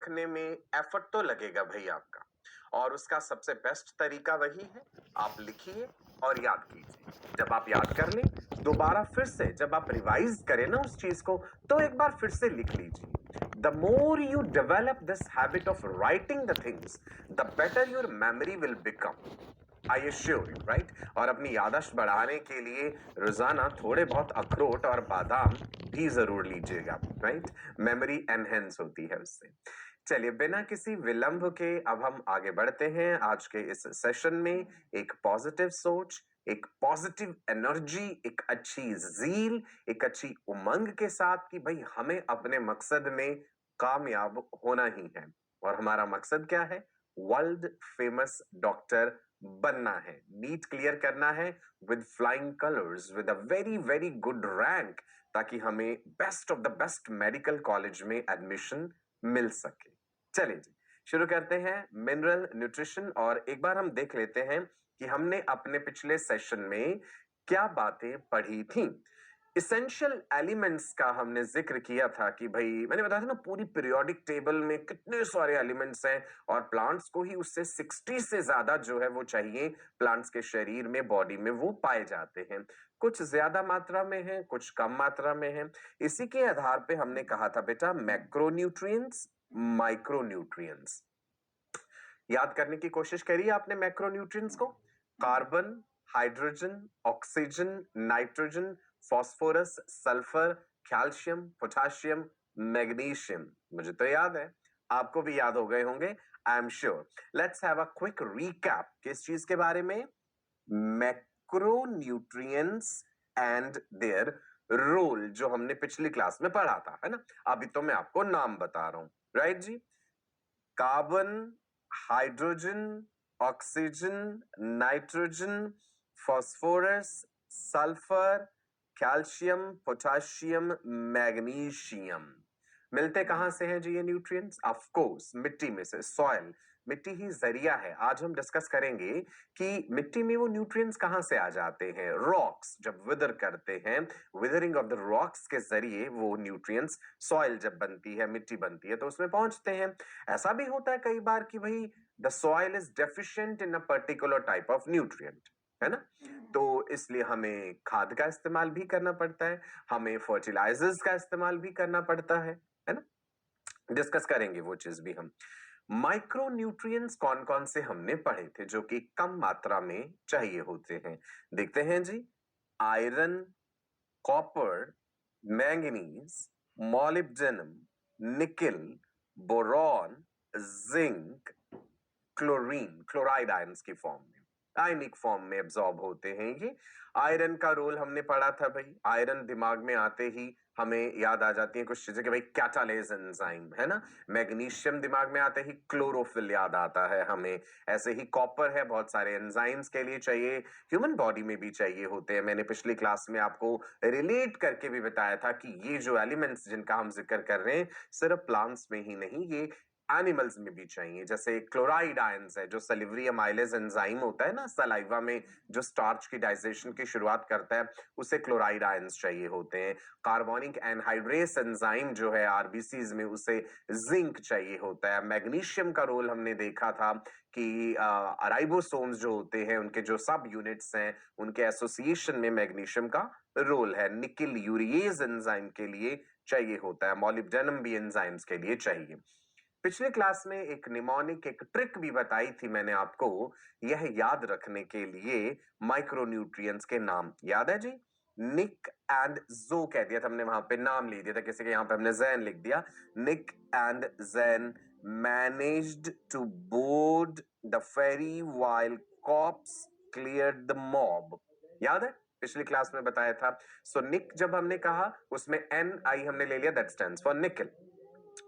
रखने में एफर्ट तो लगेगा भाई आपका, और उसका सबसे बेस्ट तरीका वही है, आप लिखिए और याद कीजिए। जब आप याद कर लें, दोबारा फिर से जब आप रिवाइज करें ना उस चीज को, तो एक बार फिर से लिख लीजिए। The more you develop this habit of writing the things, the better your memory will become, I assure you, right. और अपनी याददाश्त बढ़ाने के लिए रोजाना थोड़े बहुत अखरोट और बादाम भी जरूर लीजिएगा, राइट। मेमोरी एनहेंस होती है उससे। चलिए, बिना किसी विलंब के अब हम आगे बढ़ते हैं आज के इस सेशन में। एक पॉजिटिव सोच, एक पॉजिटिव एनर्जी, एक अच्छी जील, एक अच्छी उमंग के साथ कि भाई हमें अपने मकसद में कामयाब होना ही है। और हमारा मकसद क्या है? वर्ल्ड फेमस डॉक्टर बनना है, नीट क्लियर करना है with flying colours, with a very very good rank, ताकि हमें best of the best medical college में एडमिशन मिल सके। चलिए जी, शुरू करते हैं मिनरल न्यूट्रिशन। और एक बार हम देख लेते हैं कि हमने अपने पिछले सेशन में क्या बातें पढ़ी थी। इसेंशियल एलिमेंट्स का हमने जिक्र किया था कि भाई मैंने बताया था ना, पूरी पीरियोडिक टेबल में कितने सारे एलिमेंट्स हैं, और प्लांट्स को ही उससे 60 से ज्यादा जो है वो चाहिए, प्लांट्स के शरीर में, बॉडी में वो पाए जाते हैं। कुछ ज्यादा मात्रा में है, कुछ कम मात्रा में है। इसी के आधार पे हमने कहा था बेटा मैक्रोन्यूट्रिएंट्स, माइक्रोन्यूट्रिएंट्स। याद करने की कोशिश करिए आपने मैक्रोन्यूट्रिएंट्स को। Carbon, hydrogen, oxygen, nitrogen, phosphorus, sulphur, calcium, potassium, magnesium. मुझे तो याद है, आपको भी याद हो गए होंगे, I am sure. Let's have a quick recap. किस चीज के बारे में? मैक्रोन्यूट्रिएंट्स एंड देयर रोल, जो हमने पिछली क्लास में पढ़ा था, है ना। अभी तो मैं आपको नाम बता रहा हूं, राइट जी। Carbon, hydrogen, oxygen, nitrogen, phosphorus, sulphur, calcium, potassium, magnesium. मिलते कहां से हैं जी ये न्यूट्रिएंट्स? ऑफ कोर्स मिट्टी में से, सॉइल। मिट्टी ही जरिया है। आज हम डिस्कस करेंगे कि मिट्टी में वो न्यूट्रिएंट्स कहां से आ जाते हैं। रॉक्स जब विदर करते हैं, विदरिंग ऑफ द रॉक्स के जरिए वो न्यूट्रिएंट्स, सॉइल जब बनती है, मिट्टी बनती है, तो उसमें पहुंचते हैं। ऐसा भी होता है कई बार कि भाई the soil is deficient in a particular type of nutrient, है ना। तो इसलिए हमें खाद का इस्तेमाल भी करना पड़ता है, हमें फर्टिलाइजर्स का इस्तेमाल भी करना पड़ता है ना। डिस्कस करेंगे वो चीज भी हम। माइक्रो न्यूट्रिएंट्स कौन कौन से हमने पढ़े थे जो कि कम मात्रा में चाहिए होते हैं? देखते हैं जी। Iron, copper, manganese, molybdenum, nickel, boron, zinc, chlorine, chloride ions की फॉर्म में, आयनिक फॉर्म में एब्जॉर्ब होते हैं ये। आयरन का रोल हमने पढ़ा था भाई। आयरन दिमाग में आते ही हमें याद आ जाती है कुछ चीजें कि भाई कैटालेज एंजाइम, है ना। मैग्नीशियम दिमाग में आते ही क्लोरोफिल याद आता है हमें। ऐसे ही कॉपर है, बहुत सारे एंजाइम्स के लिए चाहिए, ह्यूमन बॉडी में भी चाहिए होते हैं। मैंने पिछली क्लास में आपको रिलेट करके भी बताया था कि ये जो एलिमेंट्स जिनका हम जिक्र कर रहे हैं, सिर्फ प्लांट्स में ही नहीं, ये एनिमल्स में भी चाहिए। जैसे क्लोराइड आयंस है, जो सलिवरी अमाइलेज एंजाइम होता है ना सलाइवा में, जो स्टार्च की डाइजेशन की शुरुआत करता है, उसे क्लोराइड आयंस चाहिए होते हैं। कार्बोनिक एनहाइड्रेस एंजाइम जो है आरबीसीज में, उसे जिंक चाहिए होता है। मैग्नीशियम का रोल हमने देखा था कि राइबोसोम्स जो होते हैं, उनके जो सब यूनिट्स हैं, उनके एसोसिएशन में मैग्नीशियम का रोल है। निकिल यूरिएज एंजाइम के लिए चाहिए होता है, मॉलिब्डेनम भी एंजाइम्स के लिए चाहिए। पिछले क्लास में एक निमोनिक, एक ट्रिक भी बताई थी मैंने आपको, यह याद रखने के लिए माइक्रोन्यूट्रिएंट्स के नाम याद है जी। निक एंड जो कह दिया था हमने, वहां पे नाम लिख दिया था किसी के, यहां पे हमने जैन लिख दिया। Nick and Jane managed to board the ferry while cops cleared the mob. याद है, पिछली क्लास में बताया था। सो निक जब हमने कहा, उसमें एन आई हमने ले लिया, दैट स्टैंड्स फॉर निकल,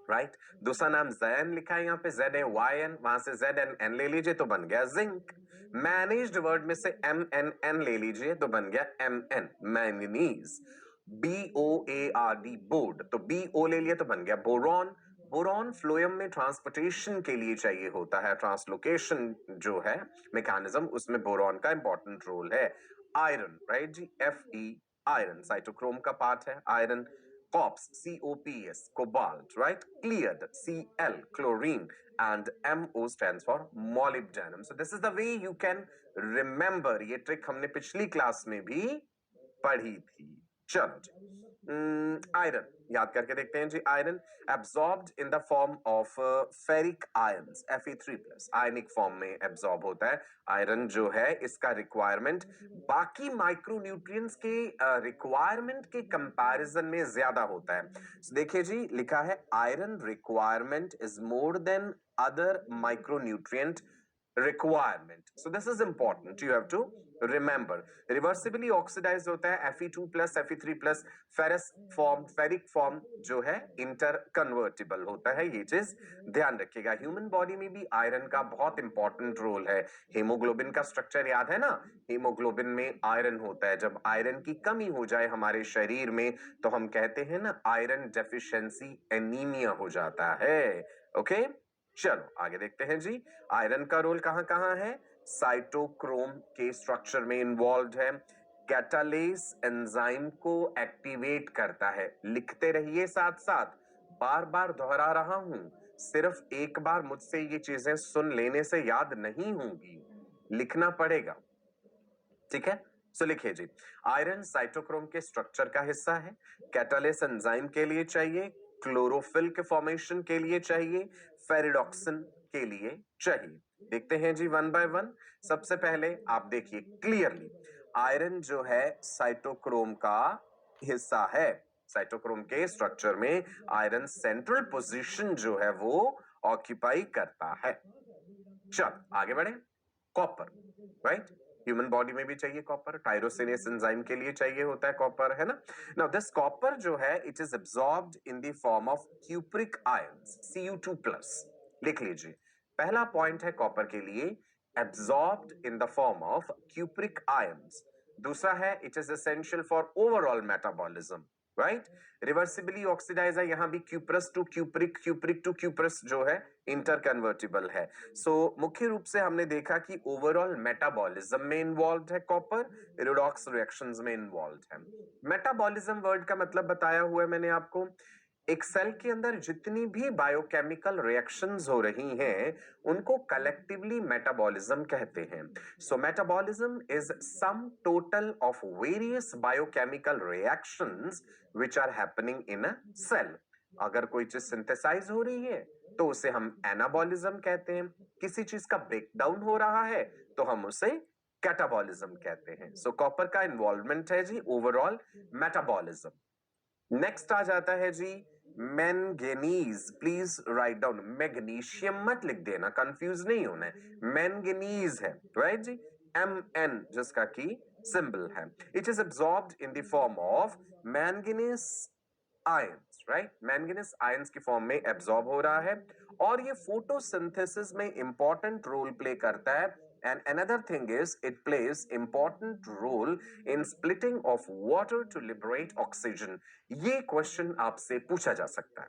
राइट। दूसरा नाम जैन लिखा है यहाँ पे, जेड ए वाई एन, वहां से जेड एन एन ले लीजिए तो बन गया जिंक। मैनेज्ड वर्ड में से एम एन एन ले लीजिए तो बन गया M N, manganese. B O A R D, board, तो बी ओ ले लिया तो बन गया बोरॉन। बोरॉन फ्लोएम में ट्रांसपोर्टेशन के लिए चाहिए होता है, ट्रांसलोकेशन जो है मैकेनिज्म, उसमें बोरॉन का इंपॉर्टेंट रोल है। आयरन, राइट जी, एफ ई, आयरन साइटोक्रोम का पार्ट है iron. COPS, COPS, cobalt, right? Cleared, Cl, chlorine, and MO stands for molybdenum. So this is the way you can remember. ये trick हमने पिछली class में भी पढ़ी थी. चलो जी. आयरन याद करके देखते हैं जी. Iron absorbed in the form of ferric ions, Fe3+, ionic form में एब्सॉर्ब होता है. आयरन जो है इसका रिक्वायरमेंट बाकी माइक्रोन्यूट्रिएंट्स के रिक्वायरमेंट के कंपैरिजन में ज्यादा होता है. so, देखिए जी, लिखा है iron requirement is more than other micronutrient requirement. So this is important. You have to remember. Reversibly oxidized होता है Fe2+, Fe3+, ferrous form, ferric form जो है interconvertible होता है. ये चीज ध्यान रखिएगा. ह्यूमन बॉडी में भी आयरन का बहुत इंपॉर्टेंट रोल है. हीमोग्लोबिन का स्ट्रक्चर याद है ना? हीमोग्लोबिन में आयरन होता है. जब आयरन की कमी हो जाए हमारे शरीर में तो हम कहते हैं ना आयरन डेफिशिएंसी एनीमिया हो जाता है. ओके, चलो आगे देखते हैं जी. आयरन का रोल कहां कहां है? साइटोक्रोम के स्ट्रक्चर में इन्वॉल्व है. कैटालेस एंजाइम को एक्टिवेट करता है. लिखते रहिए साथ साथ, बार बार दोहरा रहा हूं. सिर्फ एक बार मुझसे ये चीजें सुन लेने से याद नहीं होंगी, लिखना पड़ेगा. ठीक है, सो लिखिए जी. आयरन साइटोक्रोम के स्ट्रक्चर का हिस्सा है. कैटालेस एंजाइम के लिए चाहिए, क्लोरोफिल के फॉर्मेशन के लिए चाहिए, फेरिडॉक्सिन के लिए चाहिए. देखते हैं जी वन बाय वन. सबसे पहले आप देखिए क्लियरली, आयरन जो है साइटोक्रोम का हिस्सा है. साइटोक्रोम के स्ट्रक्चर में आयरन सेंट्रल पोजीशन जो है वो ऑक्यूपाई करता है. चल आगे बढ़े. Copper, right? ह्यूमन बॉडी में भी चाहिए कॉपर. टायरोसिनेस एंजाइम के लिए चाहिए होता है कॉपर, है ना? नाउ दिस कॉपर जो है it is absorbed in the form of cupric ions, Cu2+. लिख लीजिए, पहला पॉइंट है कॉपर के लिए, absorbed in the form of cupric ions. दूसरा है it is essential for overall metabolism, right? Reversibly oxidise है. यहां भी cuprous to cupric, cupric to cuprous जो है इंटरकन्वर्टिबल है. सो मुख्य रूप से हमने देखा कि ओवरऑल मेटाबॉलिज्म में इन्वॉल्व है कॉपर, रिडॉक्स रिएक्शंस में इन्वॉल्व है. मेटाबॉलिज्म वर्ड का मतलब बताया हुआ है मैंने आपको. एक सेल के अंदर जितनी भी बायोकेमिकल रिएक्शंस हो रही हैं उनको कलेक्टिवली मेटाबॉलिज्म कहते हैं. So metabolism is sum total of various biochemical reactions which are happening in a cell. अगर कोई चीज सिंथेसाइज हो रही है तो उसे हम एनाबॉलिज्म कहते हैं. किसी चीज का ब्रेकडाउन हो रहा है तो हम उसे कैटाबॉलिज्म कहते हैं. सो कॉपर का इन्वॉल्वमेंट है जी ओवरऑल मेटाबॉलिज्म. नेक्स्ट आ जाता है जी manganese. Please write down, magnesium मत लिख देना, कंफ्यूज नहीं होना है. मैंगनीज है, राइट जी? Mn जिसका की सिंबल है. It is absorbed in the form of manganese ions, right? Manganese ions की फॉर्म में एब्सॉर्ब हो रहा है और ये फोटोसिंथेसिस में इंपॉर्टेंट रोल प्ले करता है. And another thing is it plays important role in splitting of water to liberate oxygen. ये क्वेश्चन आपसे पूछा जा सकता है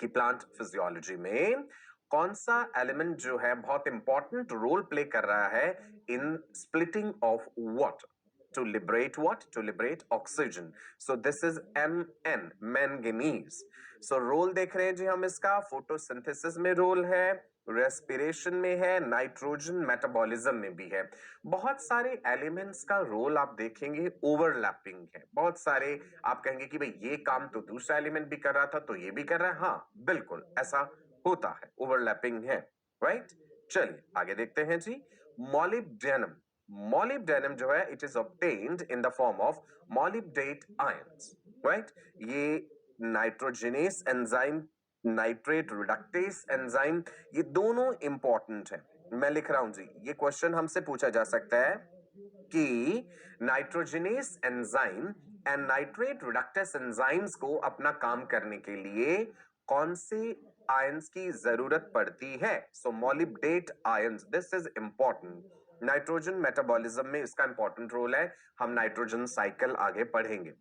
कि प्लांट फिजियोलॉजी में कौन सा एलिमेंट जो है बहुत इंपॉर्टेंट रोल प्ले कर रहा है in splitting of water to liberate what? To liberate oxygen. So this is Mn, manganese. So role देख रहे हैं जी हम इसका. फोटोसिंथेसिस में रोल है, रेस्पिरेशन में है, नाइट्रोजन मेटाबॉलिज्म में भी है. बहुत सारे एलिमेंट्स का रोल आप देखेंगे ओवरलैपिंग है. बहुत सारे आप कहेंगे कि भाई ये काम तो दूसरा एलिमेंट भी कर रहा था तो ये भी कर रहा है. हाँ बिल्कुल ऐसा होता है, ओवरलैपिंग है, राइट? चलिए आगे देखते हैं जी. मॉलिब्डेनम. मॉलिब्डेनम जो है it is obtained in the form of molybdate ions, right? ये nitrogenase enzyme, nitrate reductase enzyme, ये दोनों इंपॉर्टेंट है. मैं लिख रहा हूं जी, ये क्वेश्चन हमसे पूछा जा सकता है कि nitrogenase enzyme and nitrate reductase enzymes को अपना काम करने के लिए कौन से आयंस की जरूरत पड़ती है? So molybdate ions, this is important. Nitrogen metabolism में इसका इंपॉर्टेंट रोल है. हम नाइट्रोजन साइकिल आगे पढ़ेंगे.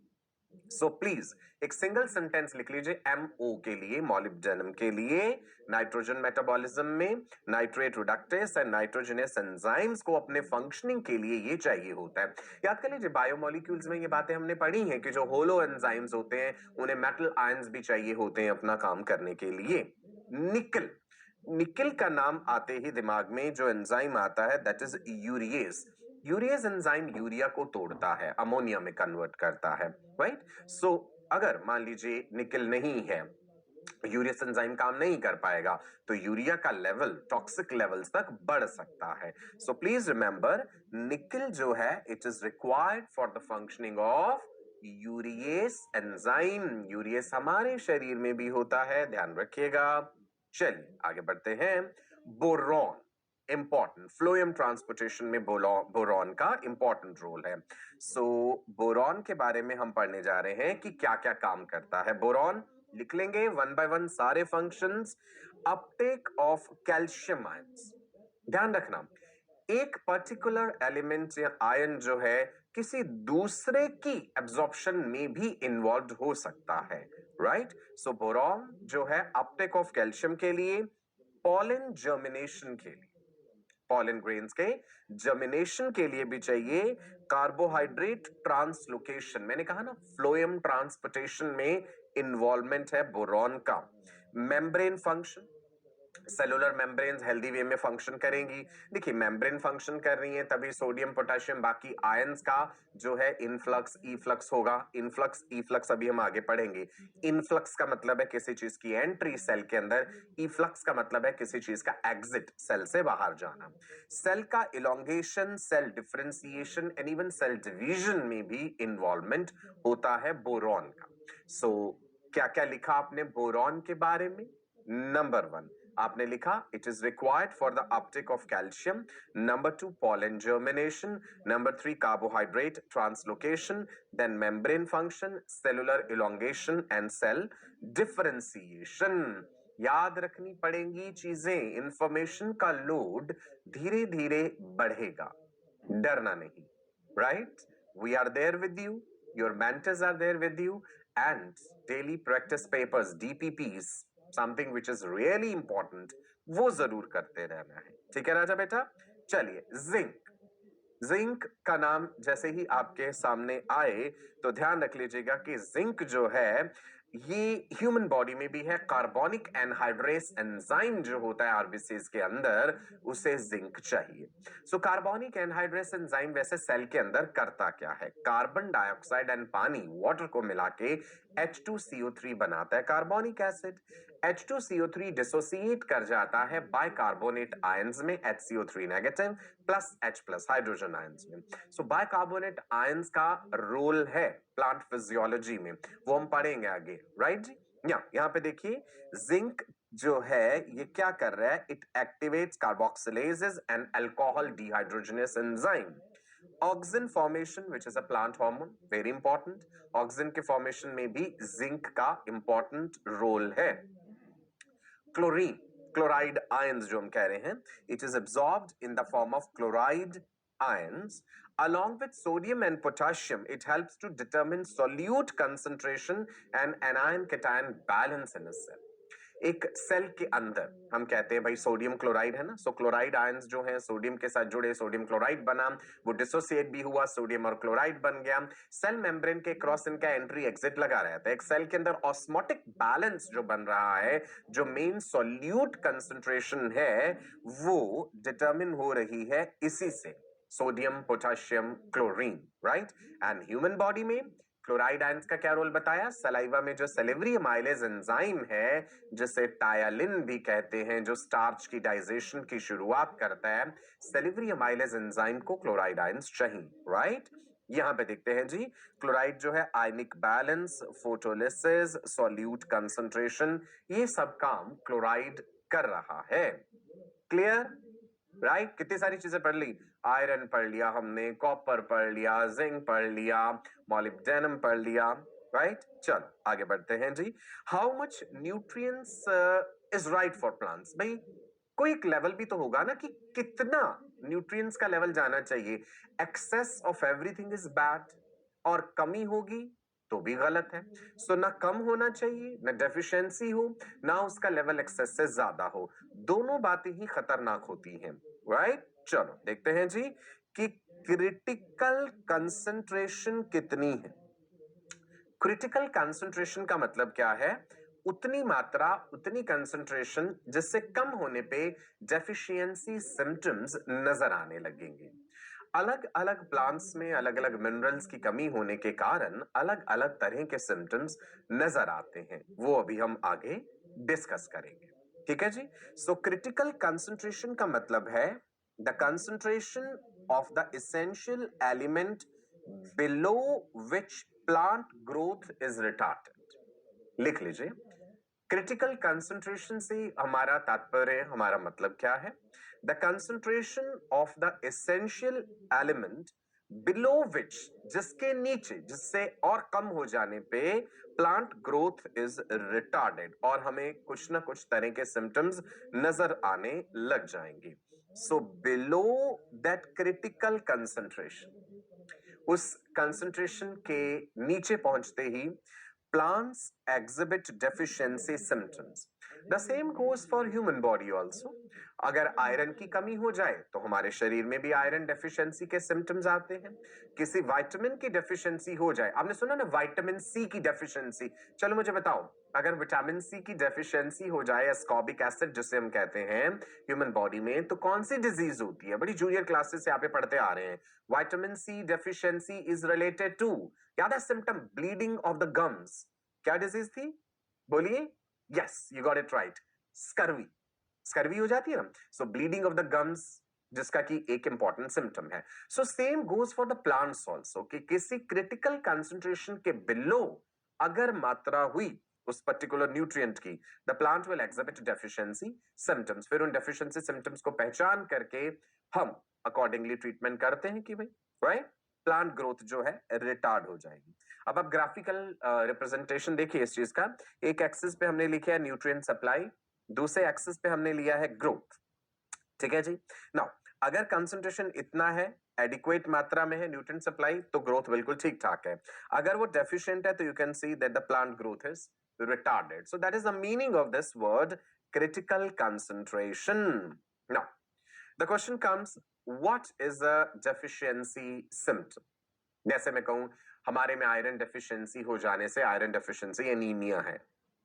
सो प्लीज एक सिंगल सेंटेंस लिख लीजिए MO के लिए, मॉलिब्डेनम के लिए नाइट्रोजन मेटाबॉलिज्म में nitrate reductase and nitrogenous enzymes को अपने फंक्शनिंग के लिए ये चाहिए होता है। याद कर लीजिए बायोमोलिक्यूल्स में ये बातें हमने पढ़ी हैं कि जो होलो एंजाइम्स होते हैं उन्हें मेटल आयंस भी चाहिए होते हैं अपना काम करने के लिए। निकल, निकल का नाम आते ही दिमाग में जो एंजाइम आता है that is urease. Urease enzyme urea को तोड़ता है, अमोनिया में कन्वर्ट करता है, राइट। सो अगर मान लीजिए निकल नहीं है, यूरियस एंजाइम काम नहीं कर पाएगा, तो यूरिया का लेवल टॉक्सिक लेवल्स तक बढ़ सकता है। सो प्लीज रिमेंबर निकल जो है it is required for the functioning of urease enzyme. Urease हमारे शरीर में भी होता है, ध्यान रखिएगा। चलिए आगे बढ़ते हैं। बोरॉन इंपॉर्टेंट, फ्लोएम ट्रांसपोर्टेशन में बोरॉन का इंपॉर्टेंट रोल है। सो बोरॉन के बारे में हम पढ़ने जा रहे हैं कि क्या क्या काम करता है बोरॉन। लिख लेंगे वन बाय वन सारे functions. Uptake of calcium ions, ध्यान रखना एक पर्टिकुलर एलिमेंट या आयन जो है किसी दूसरे की एब्जॉर्प्शन में भी इन्वॉल्व हो सकता है, राइट। सो बोरॉन जो है अपटेक ऑफ कैल्शियम के लिए, पॉलन जर्मिनेशन के लिए, पॉलन ग्रेन्स के जर्मिनेशन के लिए भी चाहिए, कार्बोहाइड्रेट ट्रांसलोकेशन, मैंने कहा ना फ्लोएम ट्रांसपोर्टेशन में इन्वॉल्वमेंट है बोरॉन का। Membrane function, cellular membranes healthy way में फंक्शन करेंगी। देखिए मेम्ब्रेन फंक्शन कर रही है तभी सोडियम पोटेशियम बाकी आयंस का जो है इनफ्लक्स ईफ्लक्स होगा। इनफ्लक्स ईफ्लक्स अभी हम आगे पढ़ेंगे। इनफ्लक्स का मतलब है किसी चीज की एंट्री सेल के अंदर, ईफ्लक्स का मतलब है किसी चीज का एग्जिट, सेल से बाहर जाना। सेल का elongation, cell differentiation and even cell division में भी इन्वॉल्वमेंट होता है बोरॉन का। सो क्या क्या लिखा आपने बोरॉन के बारे में? नंबर 1 आपने लिखा it is required for the uptake of calcium. Number 2 pollen germination. Number 3 carbohydrate translocation, then membrane function, cellular elongation and cell differentiation. याद रखनी पड़ेंगी चीजें, इंफॉर्मेशन का लोड धीरे धीरे बढ़ेगा, डरना नहीं, right. We are there with you, your mentors are there with you and daily practice papers DPPs something which is really important, वो जरूर करते रहना है, ठीक है राजा बेटा। चलिए जिंक, जिंक का नाम जैसे ही आपके सामने आए तो ध्यान रख लीजिएगा कि जिंक जो है ये ह्यूमन बॉडी में भी है। कार्बोनिक एनहाइड्रेस एंजाइम जो होता है आरबीसीज के अंदर उसे जिंक चाहिए। सो कार्बोनिक एनहाइड्रेस एंजाइम वैसे सेल के अंदर करता क्या है? कार्बन डाइऑक्साइड एंड पानी वाटर को मिला के H2CO3 बनाता है कार्बोनिक एसिड। H2CO3 डिसोसिएट कर जाता है बाइकार्बोनेट आयंस में HCO3 negative plus H plus hydrogen ions में। सो बाइकार्बोनेट आयंस का रोल है प्लांट फिजियोलॉजी में, वो हम पढ़ेंगे आगे, राइट जी। यहाँ पे देखिए जिंक जो है ये क्या कर रहा है? It activates carboxylases and alcohol dehydrogenase enzyme. Auxin formation which is a plant hormone, very important. Auxin के फॉर्मेशन में भी जिंक का इंपॉर्टेंट रोल है। क्लोरीन, क्लोराइड आयंस जो हम कह रहे हैं, it is absorbed in the form of chloride ions along with sodium and potassium. It helps to determine solute concentration and anion cation balance in a cell. एक cell के अंदर हम कहते हैं भाई सोडियम क्लोराइड है ना, सो क्लोराइड आयंस जो है सोडियम के साथ जुड़े, सोडियम क्लोराइड बना, वो डिसोसिएट भी हुआ, सोडियम और क्लोराइड बन गया। सेल मेम्ब्रेन के क्रॉस इनका एंट्री एग्जिट लगा रहता है। एक सेल के अंदर ऑस्मोटिक बैलेंस जो बन रहा है, जो मेन सॉल्यूट कंसंट्रेशन है, वो डिटरमिन हो रही है इसी से, sodium potassium chlorine, right. And human body में क्लोराइड आयंस का क्या रोल बताया? सलाइवा में जो सेलेब्री अमाइलेज एंजाइम है जिसे टायालिन भी कहते हैं, जो स्टार्च की डाइजेशन की शुरुआत करता है, सेलेब्री अमाइलेज एंजाइम को क्लोराइड आयंस चाहिए, राइट। यहां पे देखते हैं जी, क्लोराइड जो है ionic balance, photolysis, solute concentration, ये सब काम क्लोराइड कर रहा है। Clear, right. कितनी सारी चीजें पढ़ ली, आयरन पढ़ लिया हमने, कॉपर पढ़ लिया, जिंक पढ़ लिया, मॉलिब्डेनम पढ़ लिया, राइट। चलो आगे बढ़ते हैं जी। How much nutrients is right for plants? भाई कोई एक लेवल भी तो होगा ना कि कितना न्यूट्रिएंट्स का लेवल जाना चाहिए। Excess of everything is bad, और कमी होगी तो भी गलत है। सो ना कम होना चाहिए, ना डेफिशिएंसी हो, ना उसका लेवल एक्सेस से ज्यादा हो। दोनों बातें ही खतरनाक होती हैं, राइट? चलो देखते हैं जी कि क्रिटिकल कंसंट्रेशन कितनी है। क्रिटिकल कंसंट्रेशन का मतलब क्या है? उतनी मात्रा, उतनी कंसंट्रेशन जिससे कम होने पे डेफिशिएंसी सिम्टम्स नजर आने लगेंगे। अलग अलग प्लांट्स में अलग अलग मिनरल्स की कमी होने के कारण अलग अलग तरह के सिम्टम्स नजर आते हैं, वो अभी हम आगे डिस्कस करेंगे। ठीक है जी। सो क्रिटिकल कंसंट्रेशन का मतलब है the concentration of the essential element below which plant growth is retarded. लिख लीजिए, क्रिटिकल कंसंट्रेशन से हमारा तात्पर्य, हमारा मतलब क्या है? The concentration of the essential element below which, जिसके नीचे, जिससे और कम हो जाने पे प्लांट ग्रोथ इज रिटार्डेड, और हमें कुछ ना कुछ तरह के सिम्टम्स नजर आने लग जाएंगे। So below that critical concentration, उस कंसंट्रेशन के नीचे पहुंचते ही plants exhibit deficiency symptoms. The same goes for human body also. अगर आयरन की कमी हो जाए तो हमारे शरीर में भी आयरन डेफिशिएंसी के सिम्टम्स आते हैं। किसी विटामिन की डेफिशिएंसी हो जाए, आपने सुना ना विटामिन सी की डेफिशिएंसी, चलो मुझे बताओ, अगर विटामिन सी की डेफिशिएंसी हो जाए, एस्कॉर्बिक एसिड जिसे हम कहते हैं ह्यूमन बॉडी में, तो कौन सी डिजीज होती है? बड़ी जूनियर क्लासेस से यहाँ पे पढ़ते आ रहे हैं। Vitamin C deficiency is related to, याद है symptom? Bleeding of the gums. क्या डिजीज थी? बोलिए। Yes, you got it right, scurvy. Scurvy हो जाती है ना, so bleeding of the gums, जिसका कि एक इंपॉर्टेंट सिम्टम है। So same goes for the plants also, कि किसी क्रिटिकल कंसंट्रेशन के बिलो अगर मात्रा हुई उस पर्टिकुलर न्यूट्रिएंट की, the plant will exhibit deficiency symptoms. फिर उन डेफिशिएंसी सिम्टम्स को पहचान करके हम अकॉर्डिंगली ट्रीटमेंट करते हैं कि भाई, राइट, प्लांट ग्रोथ जो है रिटार्ड हो जाएगी। अब आप ग्राफिकल रिप्रेजेंटेशन देखिए इस चीज का। एक एक्सिस पे हमने लिखा है न्यूट्रिएंट सप्लाई, दूसरे एक्सिस पे हमने लिया है ग्रोथ। ठीक है जी। नाउ अगर कंसंट्रेशन इतना है, एडिक्वेट मात्रा में है न्यूट्रिएंट सप्लाई, तो ग्रोथ बिल्कुल ठीक ठाक है। अगर वो डेफिशिएंट है तो you can see that the plant growth is retarded. So that is the meaning of this word critical concentration. Now the question comes, what is a deficiency symptom? जैसे मैं कहूं हमारे में आयरन डेफिशिएंसी हो जाने से, आयरन डेफिशिएंसी एनीमिया है,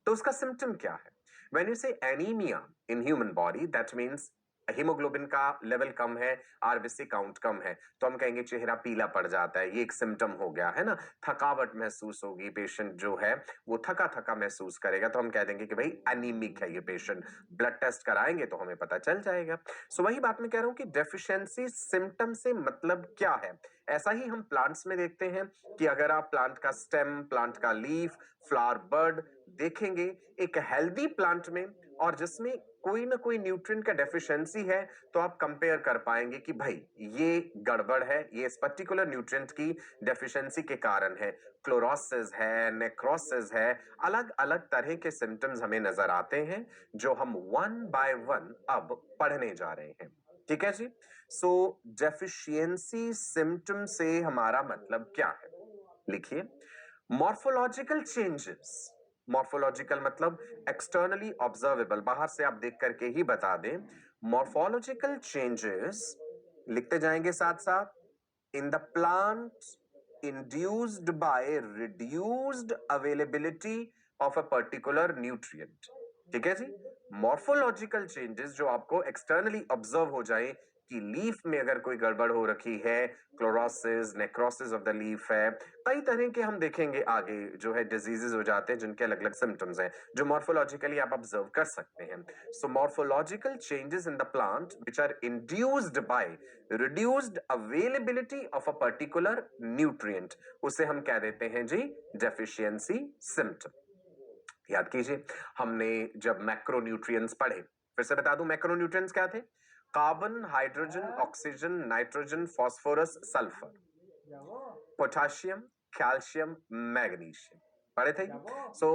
तो उसका सिम्टम क्या है? व्हेन यू से anaemia in human body, that means haemoglobin का लेवल कम है, आरबीसी काउंट कम है, तो हम कहेंगे चेहरा पीला पड़ जाता है, ये एक सिम्टम हो गया है ना। थकावट महसूस होगी, पेशेंट जो है वो थका थका महसूस करेगा, तो हम कह देंगे कि भाई एनीमिक है ये पेशेंट। ब्लड टेस्ट कराएंगे तो हमें पता चल जाएगा। सो वही बात मैं कह रहा हूं कि डेफिशिएंसी सिम्टम से मतलब क्या है। ऐसा ही हम प्लांट्स में देखते हैं कि अगर आप प्लांट का स्टेम, प्लांट का लीफ, फ्लावर, बर्ड देखेंगे एक हेल्दी प्लांट में, और जिसमें कोई ना कोई न्यूट्रिएंट का डेफिशिएंसी है, तो आप कंपेयर कर पाएंगे कि भाई ये गड़बड़ है, ये इस पर्टिकुलर न्यूट्रिएंट की डेफिशिएंसी के कारण है। क्लोरोसिस है, नेक्रोसिस है, अलग अलग तरह के सिम्टम्स हमें नजर आते हैं, जो हम वन बाय वन अब पढ़ने जा रहे हैं। ठीक है जी। सो डेफिशिएंसी सिम्टम से हमारा मतलब क्या है? लिखिए, मॉर्फोलॉजिकल चेंजेस। मॉर्फोलॉजिकल मतलब एक्सटर्नली ऑब्जर्वेबल, बाहर से आप देख करके ही बता दें। मॉर्फोलॉजिकल चेंजेस लिखते जाएंगे साथ साथ, इन the plant induced by reduced availability of a particular nutrient। ठीक है जी। मॉर्फोलॉजिकल चेंजेस जो आपको एक्सटर्नली ऑब्जर्व हो जाए कि लीफ में अगर कोई गड़बड़ हो रखी है, chlorosis, necrosis of the leaf है, कई तरह के हम देखेंगे आगे जो है डिजीजेस हो जाते हैं जिनके अलग अलग सिम्टम्स हैं, जो मॉर्फोलॉजिकली आप ऑब्जर्व कर सकते हैं। So morphological changes in the plant which are induced by reduced availability of a particular nutrient, उसे हम कह देते हैं जी डेफिशिएंसी सिम्टम। याद कीजिए, हमने जब मैक्रोन्यूट्रिएंट्स पढ़े, फिर से बता दूं मैक्रोन्यूट्रिएंट्स क्या थे? Carbon, hydrogen, oxygen, nitrogen, phosphorus, sulphur, potassium, calcium, magnesium, पढ़े थे। सो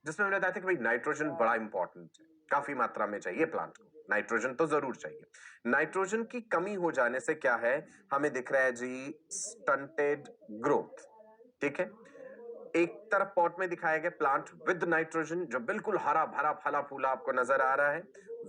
जिसमें मैंने बताया था कि भाई नाइट्रोजन बड़ा इंपॉर्टेंट है, काफी मात्रा में चाहिए प्लांट को, नाइट्रोजन तो जरूर चाहिए। नाइट्रोजन की कमी हो जाने से क्या है, हमें दिख रहा है जी स्टंटेड ग्रोथ। ठीक है। एक तरफ पॉट में दिखाया गया प्लांट विद नाइट्रोजन, जो बिल्कुल हरा भरा फला फूला आपको नजर आ रहा है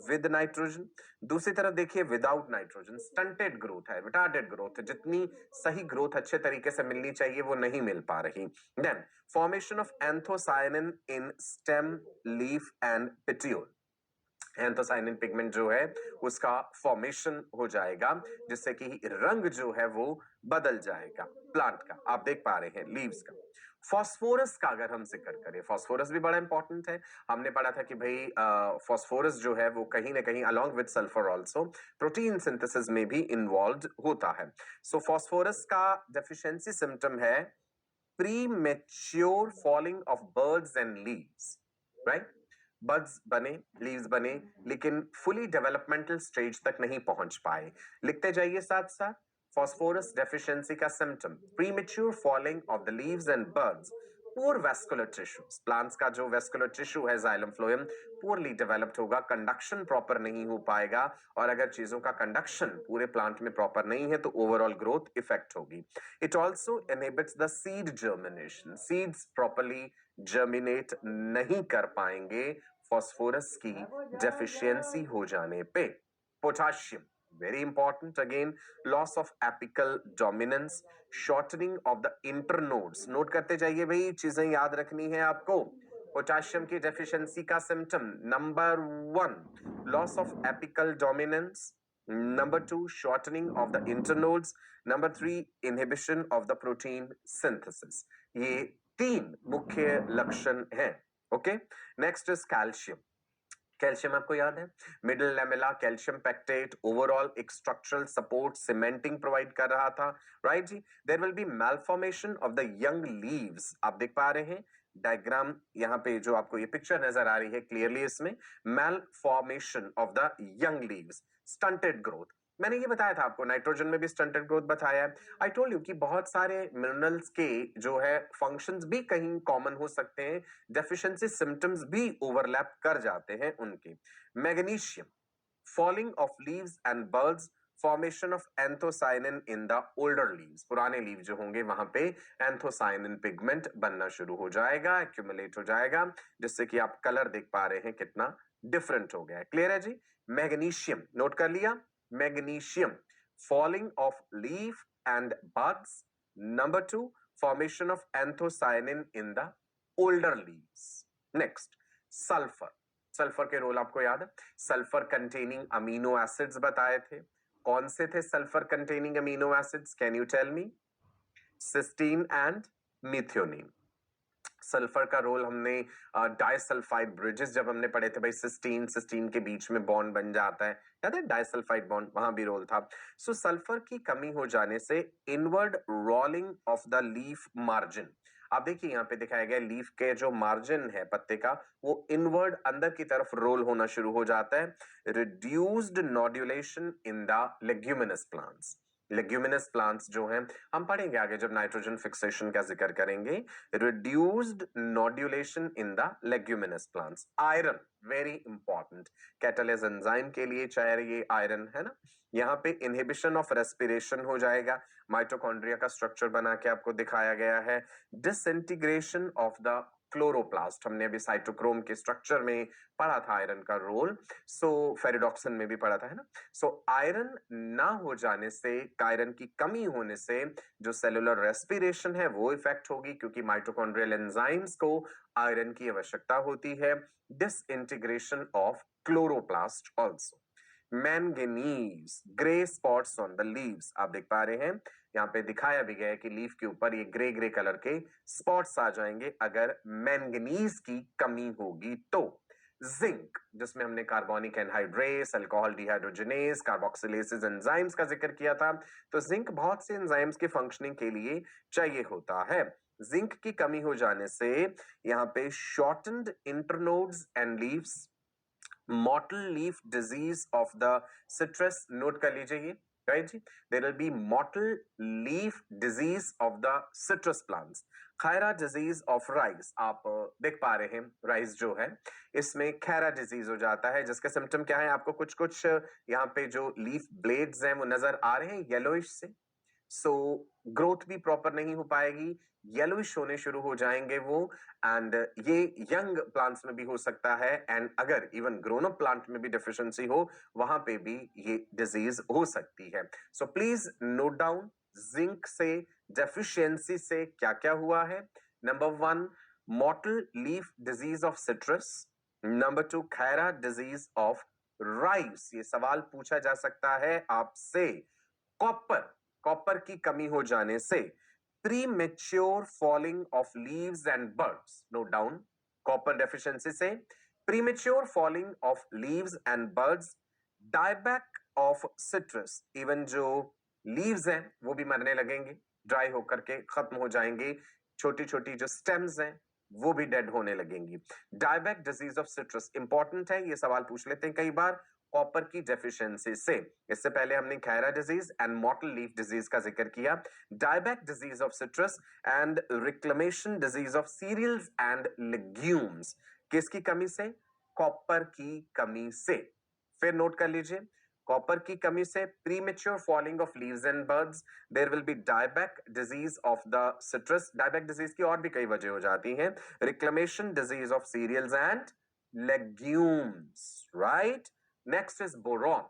विद नाइट्रोजन। दूसरी तरफ देखिए विदाउट नाइट्रोजन, स्टंटेड ग्रोथ है, रिटार्डेड ग्रोथ है, जितनी सही ग्रोथ अच्छे तरीके से मिलनी चाहिए वो नहीं मिल पा रही। Then formation of anthocyanin in stem, leaf and petiole. Anthocyanin pigment जो है उसका फॉर्मेशन हो जाएगा, जिससे कि रंग जो है वो बदल जाएगा प्लांट का, आप देख पा रहे हैं लीव्स का। फॉस्फोरस का अगर हम जिक्र करें, फॉस्फोरस भी बड़ा इंपॉर्टेंट है। हमने पढ़ा था कि भाई फॉस्फोरस जो है वो कहीं ना कहीं along with sulphur also protein synthesis में भी इन्वॉल्व होता है। सो फॉस्फोरस का डेफिशिएंसी सिम्टम है premature falling of birds and leaves, right. Buds बने, लीव्स बने, लेकिन फुली डेवलपमेंटल स्टेज तक नहीं पहुंच पाए। लिखते जाइए साथ साथ, फॉस्फोरस डेफिशिएंसी का symptom premature falling of the leaves and buds, poor vascular tissues, plants का जो वेस्कुलर टिश्यू है जाइलम फ्लोएम पुअरली डेवलप्ड होगा, कंडक्शन प्रॉपर नहीं हो पाएगा, और अगर चीजों का कंडक्शन पूरे प्लांट में प्रॉपर नहीं है तो ओवरऑल ग्रोथ इफेक्ट होगी। It also inhibits the seed germination, seeds properly germinate नहीं कर पाएंगे फॉस्फोरस की डेफिशिएंसी हो जाने पे। Potassium very important again, loss of apical dominance, shortening of the internodes. Note करते जाइए भाई, चीजें याद रखनी है आपको। पोटाशियम की डेफिशिएंसी का symptom number 1 loss of apical dominance, number 2 shortening of the internodes, number 3 inhibition of the protein synthesis. ये 3 मुख्य लक्षण हैं। Okay, next is calcium. Calcium आपको याद है, middle lamella calcium pectate overall एक स्ट्रक्चरल सपोर्ट सीमेंटिंग प्रोवाइड कर रहा था, राइट जी। There will be malformation of the young leaves, आप देख पा रहे हैं डायग्राम यहाँ पे जो आपको ये पिक्चर नजर आ रही है क्लियरली, इसमें malformation of the young leaves, stunted growth. मैंने ये बताया था आपको, नाइट्रोजन में भी स्टंटेड ग्रोथ बताया है। आई टोल्ड यू कि बहुत सारे मिनरल्स के जो है फंक्शंस भी कहीं कॉमन हो सकते हैं, डेफिशिएंसी सिम्टम्स भी ओवरलैप कर जाते हैं उनके। Magnesium, falling of leaves and birds, formation of anthocyanin in the older leaves, पुराने लीव जो होंगे वहां पे एंथोसायनिन पिगमेंट बनना शुरू हो जाएगा, एक्यूमुलेट हो जाएगा, जिससे कि आप कलर देख पा रहे हैं कितना डिफरेंट हो गया है। क्लियर है जी। मैग्नीशियम नोट कर लिया, magnesium falling of leaf and buds, number 2 formation of anthocyanin in the older leaves. Next sulphur, sulphur के रोल आपको याद है, सल्फर कंटेनिंग अमीनो एसिड्स बताए थे। कौन से थे sulphur containing amino acids, can you tell me? Cysteine and methionine. Sulphur का रोल हमने डाइसल्फाइड ब्रिजेस जब हमने पढ़े थे भाई, सिस्टीन सिस्टीन के बीच में बॉन्ड बन जाता है, याद है डाइसल्फाइड बॉन्ड, वहां भी रोल था। सो सल्फर की कमी हो जाने से inward rolling of the leaf margin, आप देखिए यहाँ पे दिखाया गया लीफ के जो मार्जिन है पत्ते का, वो इनवर्ड अंदर की तरफ रोल होना शुरू हो जाता है। Reduced nodulation in the leguminous plants, leguminous plants जो हैं हम पढ़ेंगे आगे जब नाइट्रोजन फिक्सेशन का जिक्र करेंगे। Reduced nodulation in the leguminous plants. Iron very important, catalase enzyme के लिए चाहिए आयरन, है ना। यहाँ पे इनहिबिशन ऑफ रेस्पिरेशन हो जाएगा, माइटोकॉन्ड्रिया का स्ट्रक्चर बना के आपको दिखाया गया है। डिसइंटीग्रेशन ऑफ द क्लोरोप्लास्ट, हमने अभी साइटोक्रोम के स्ट्रक्चर में पढ़ा था आयरन का रोल, सो फेरिडोक्सिन में भी पढ़ा था, है ना। सो आयरन ना हो जाने से, आयरन की कमी होने से जो सेलुलर रेस्पिरेशन है वो इफेक्ट होगी, क्योंकि माइटोकॉन्ड्रियल एंजाइम्स को आयरन की आवश्यकता होती है। Disintegration of chloroplast also. Manganese, grey spots on the leaves, आप देख पा रहे हैं यहाँ पे दिखाया भी गया है कि लीफ के ऊपर ये ग्रे ग्रे कलर के स्पॉट्स आ जाएंगे अगर मैंगनीज की कमी होगी तो। जिंक, जिसमें हमने carbonic anhydrase, alcohol dehydrogenase, carboxylases enzymes का जिक्र किया था, तो जिंक बहुत से एंजाइम्स की फंक्शनिंग के लिए चाहिए होता है। जिंक की कमी हो जाने से यहाँ पे shortened internodes and leaves, mottle leaf disease of the citrus, note कर लीजिए ये, राइट जी। There will be mottle leaf disease of the citrus plants. Khaira disease of rice, आप देख पा रहे हैं राइस जो है इसमें खैरा डिजीज हो जाता है, जिसके सिम्टम क्या है, आपको कुछ कुछ यहाँ पे जो लीफ ब्लेड्स हैं वो नजर आ रहे हैं येलोइश से, सो ग्रोथ भी प्रॉपर नहीं हो पाएगी, येलोइश होने शुरू हो जाएंगे वो, एंड ये यंग प्लांट्स में भी हो सकता है, एंड अगर इवन ग्रोन अप प्लांट में भी डेफिशिएंसी हो वहां पे भी ये डिजीज हो सकती है। So please note down zinc से डेफिशिएंसी से क्या क्या हुआ है। Number 1, mortal leaf disease of citrus. Number 2, Khaira disease of rice. ये सवाल पूछा जा सकता है आपसे। कॉपर, कॉपर की कमी हो जाने से premature falling of leaves and birds. Note down, copper deficiency से premature falling of leaves and birds, dieback of citrus, even जो लीव्स हैं वो भी मरने लगेंगे, ड्राई होकर के खत्म हो जाएंगे, छोटी छोटी जो स्टेम्स हैं वो भी डेड होने लगेंगी। Dieback disease of citrus important है, ये सवाल पूछ लेते हैं कई बार कॉपर की डेफिशिएंसी से। इससे पहले हमने Khaira disease and mottle leaf disease का जिक्र किया। Dieback disease of citrus and reclamation disease of cereals and legumes, किसकी कमी से? कॉपर की कमी से। फिर नोट कर लीजिए, कॉपर की कमी से premature falling of leaves and birds, there will be dieback disease of the citrus. Dieback disease की और भी कई वजह हो जाती हैं, reclamation disease of cereals and legumes, right. Next is boron.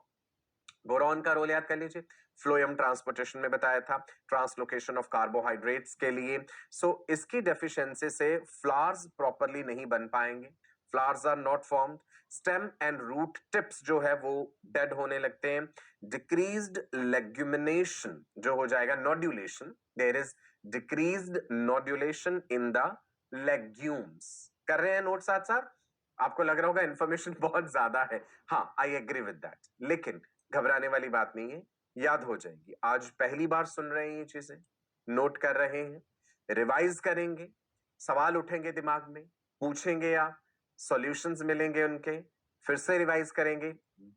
Boron का रोल याद कर लीजिए, फ्लोएम ट्रांसपोर्टेशन में बताया था, ट्रांसलोकेशन ऑफ कार्बोहाइड्रेट्स के लिए। सो इसकी डेफिशिएंसी से फ्लावर्स प्रॉपरली नहीं बन पाएंगे, flowers are not formed, stem and root tips जो है वो डेड होने लगते हैं, डिक्रीज्ड लेग्यूमिनेशन जो हो जाएगा, nodulation, there is decreased nodulation in the legumes. कर रहे हैं नोट साथ साथ? आपको लग रहा होगा इंफॉर्मेशन बहुत ज्यादा है, हाँ आई एग्री विद दैट, लेकिन घबराने वाली बात नहीं है, याद हो जाएगी। आज पहली बार सुन रहे हैं ये चीजें, नोट कर रहे हैं, रिवाइज करेंगे, सवाल उठेंगे दिमाग में, पूछेंगे आप, सॉल्यूशंस मिलेंगे उनके, फिर से रिवाइज करेंगे,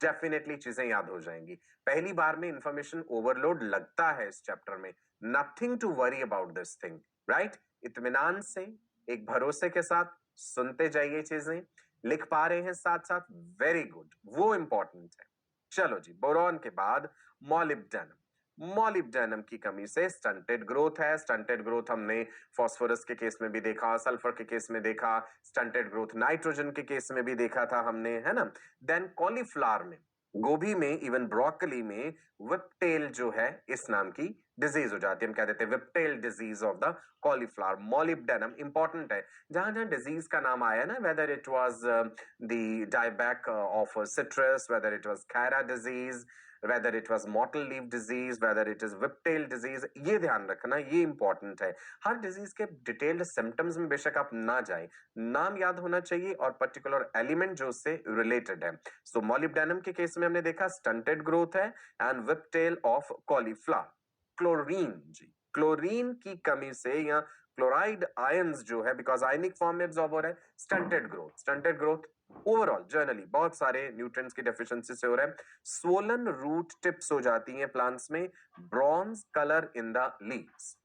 डेफिनेटली चीजें याद हो जाएंगी। पहली बार में इंफॉर्मेशन ओवरलोड लगता है इस चैप्टर में, nothing to worry about this thing, right. इत्मीनान से, एक भरोसे के साथ सुनते जाइए चीजें, लिख पा रहे हैं साथ साथ, वेरी गुड, वो इंपॉर्टेंट है। चलो जी, बोरॉन के बाद मॉलिब्डेनम। मॉलिब्डेनम की कमी से स्टंटेड ग्रोथ है। स्टंटेड ग्रोथ हमने फास्फोरस के केस में भी देखा, सल्फर के केस में देखा, स्टंटेड ग्रोथ नाइट्रोजन के केस में भी देखा था हमने, है ना। देन कॉलीफ्लावर में, गोभी में, इवन ब्रोकली में विपटेल जो है इस नाम की डिजीज हो जाती है, हम कह देते हैं whiptail disease of the cauliflower. Molybdenum important है, जहां जहां डिजीज का नाम आया ना, whether it was the dieback of citrus, whether it was Khaira disease, whether it was mottle leaf disease, whether it is whiptail disease, ये ध्यान रखना, ये इंपॉर्टेंट है। हर डिजीज के डिटेल्ड सिम्टम्स में बेशक आप ना जाएं, नाम याद होना चाहिए और पर्टिकुलर एलिमेंट जो उससे रिलेटेड है। सो मॉलिब्डेनम के केस में हमने देखा स्टंटेड ग्रोथ है and whiptail of cauliflower. Chlorine जी, क्लोरीन की कमी से या क्लोराइड आयंस जो है, बिकॉज आयनिक फॉर्म में एब्जॉर्ब हो रहा है, stunted growth, stunted growth overall generally बहुत सारे न्यूट्रिएंट्स की डेफिशिएंसी से हो रहा है। स्वोलन रूट टिप्स हो जाती हैं प्लांट्स में, bronze colour in the leaves,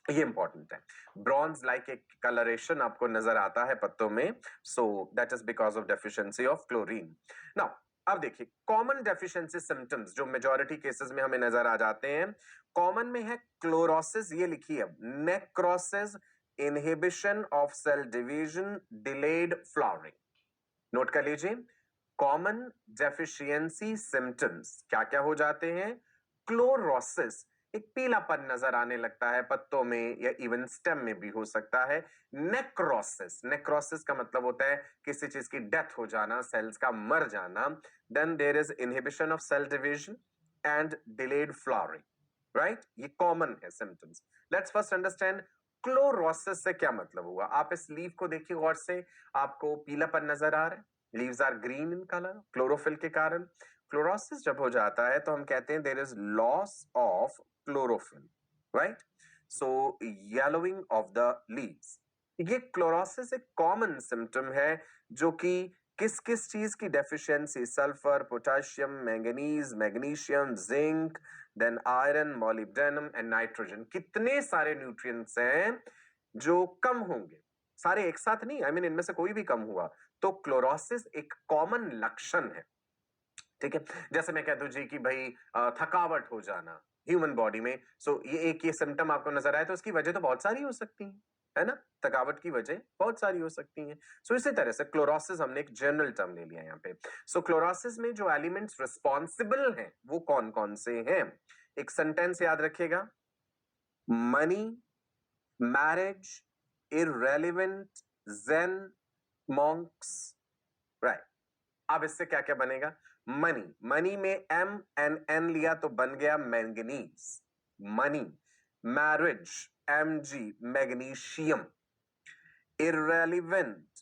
ये इंपॉर्टेंट है। ब्रॉन्ज लाइक एक कलरेशन आपको नजर आता है पत्तों में, so that is because of deficiency of chlorine. Now अब देखिए कॉमन डेफिशिएंसी सिम्टम्स जो मेजॉरिटी केसेस में हमें नजर आ जाते हैं, कॉमन में है क्लोरोसिस, ये लिखिए, necrosis, inhibition of cell division, delayed flowering. Note कर लीजिए, कॉमन डेफिशिएंसी सिम्टम्स क्या क्या हो जाते हैं? क्लोरोसिस, एक पीलापन नजर आने लगता है पत्तों में या इवन स्टेम में भी हो सकता है। नेक्रोसिस, नेक्रोसिस का मतलब होता है किसी चीज की डेथ हो जाना, सेल्स का मर जाना। Then there is inhibition of cell division and delayed flowering, right, ये कॉमन है symptoms. Let's first understand chlorosis से क्या मतलब हुआ। आप इस लीफ को देखिए गौर से, आपको पीलापन नजर आ रहा है, leaves are green in colour chlorophyll के कारण। क्लोरोसिस जब हो जाता है तो हम कहते हैं there is loss of chlorophyll, right, so yellowing of the leaves. ये क्लोरोसिस एक कॉमन सिम्टम है जो कि किस किस चीज की deficiency, sulphur, potassium, manganese, magnesium, zinc, then iron, molybdenum and nitrogen, कितने सारे न्यूट्रिएंट्स हैं जो कम होंगे, सारे एक साथ नहीं, आई मीन इनमें से कोई भी कम हुआ तो क्लोरोसिस एक कॉमन लक्षण है, ठीक है। जैसे मैं कह दूं जी कि भाई थकावट हो जाना, ह्यूमन बॉडी में। सो ये एक ये सिम्टम आपको नजर आए तो उसकी वजह तो बहुत सारी हो सकती है ना, थकावट की वजह बहुत सारी हो सकती हैं। सो इसी तरह से क्लोरोसिस हमने एक जनरल टर्म ले लिया यहाँ पे। सो क्लोरोसिस में जो एलिमेंट्स रिस्पॉन्सिबल हैं वो कौन कौन से हैं? एक सेंटेंस याद रखिएगा, money, marriage, irrelevant, zen, monks, right. अब इससे क्या क्या बनेगा? मनी, मनी में एम एन एन लिया तो बन गया manganese, money. Marriage, M G, magnesium. Irrelevant,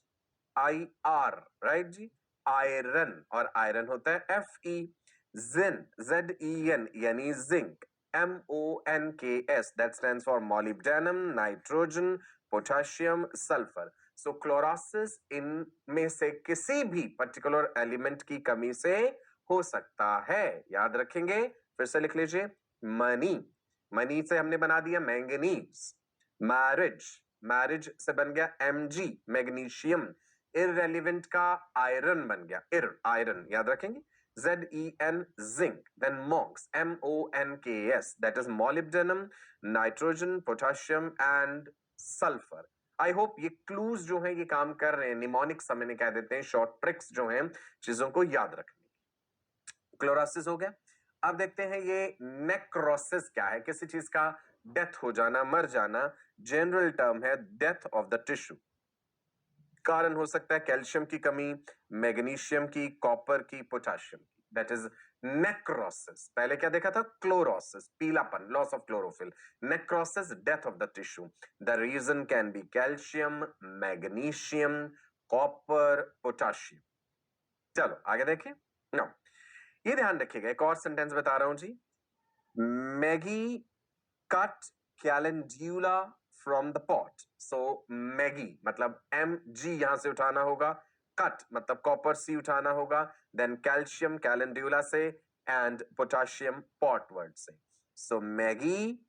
I R, right जी, आयरन, और आयरन होता है F E. Zen, Z E N, यानी zinc, M O N K S, that stands for molybdenum, nitrogen, potassium, sulphur. So chlorosis इनमें से किसी भी particular element की कमी से हो सकता है। याद रखेंगे, फिर से लिख लीजिए, मनी, मनी से हमने बना दिया मैंगनीज। मैरिज, मैरिज से बन गया Mg, मैग्नीशियम। इररेलेवेंट का आयरन बन गया इर, आयरन, याद रखेंगे। Zen, zinc. Then monks, MONKS, that is molybdenum, nitrogen, potassium and sulphur. I hope ये क्लूज जो है ये काम कर रहे हैं, निमोनिक्स हम इन्हें कह देते हैं, शॉर्ट ट्रिक्स जो हैं चीजों को याद रखने। क्लोरोसिस हो गया। अब देखते हैं ये नेक्रोसिस क्या है, किसी चीज का डेथ हो जाना, मर जाना। जनरल टर्म है डेथ ऑफ द टिश्यू। कारण हो सकता है कैल्शियम की कमी, मैग्नीशियम की, कॉपर की, पोटेशियम की, दैट इज नेक्रोसिस। पहले क्या देखा था? क्लोरोसिस, पीलापन, loss of chlorophyll. Necrosis, death of the tissue. The reason can be calcium, magnesium, copper, potassium. चलो आगे देखें। नो, ये ध्यान रखिएगा, एक और सेंटेंस बता रहा हूं जी। Maggie cut calendula from the pot. So Maggie मतलब एम जी यहां से उठाना होगा, कट मतलब कॉपर सी उठाना होगा, देन कैल्शियम कैलेंड्यूला से, एंड पोटेशियम पॉट वर्ड से। सो मैगी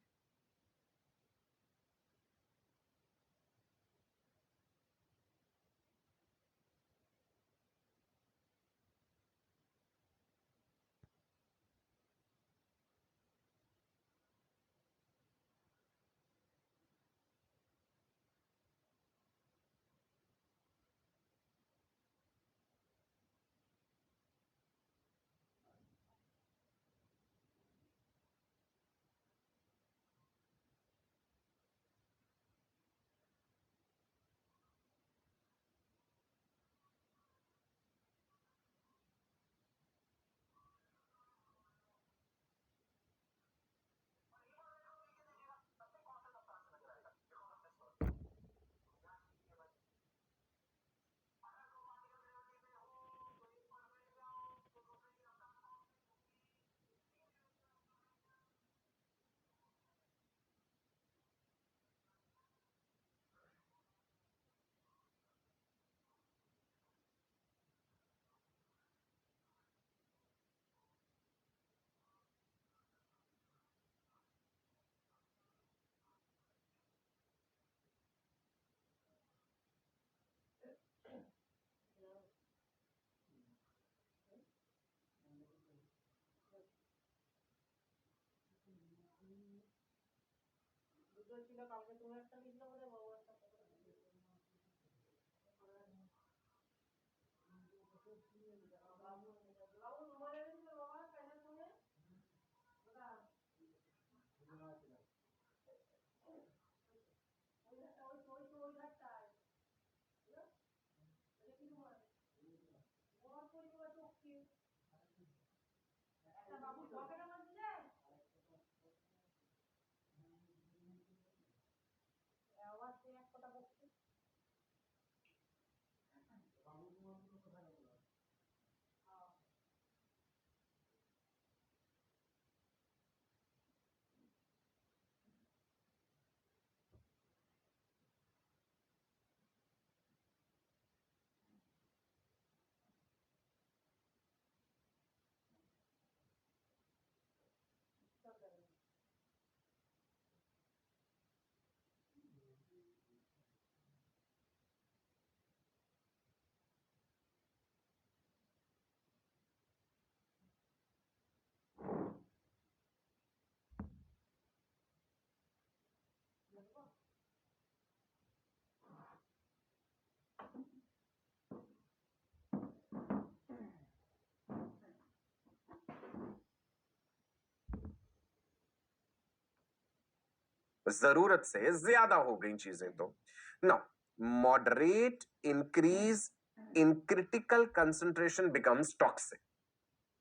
जरूरत से ज्यादा हो गई चीजें तो। Now moderate increase in critical concentration becomes toxic,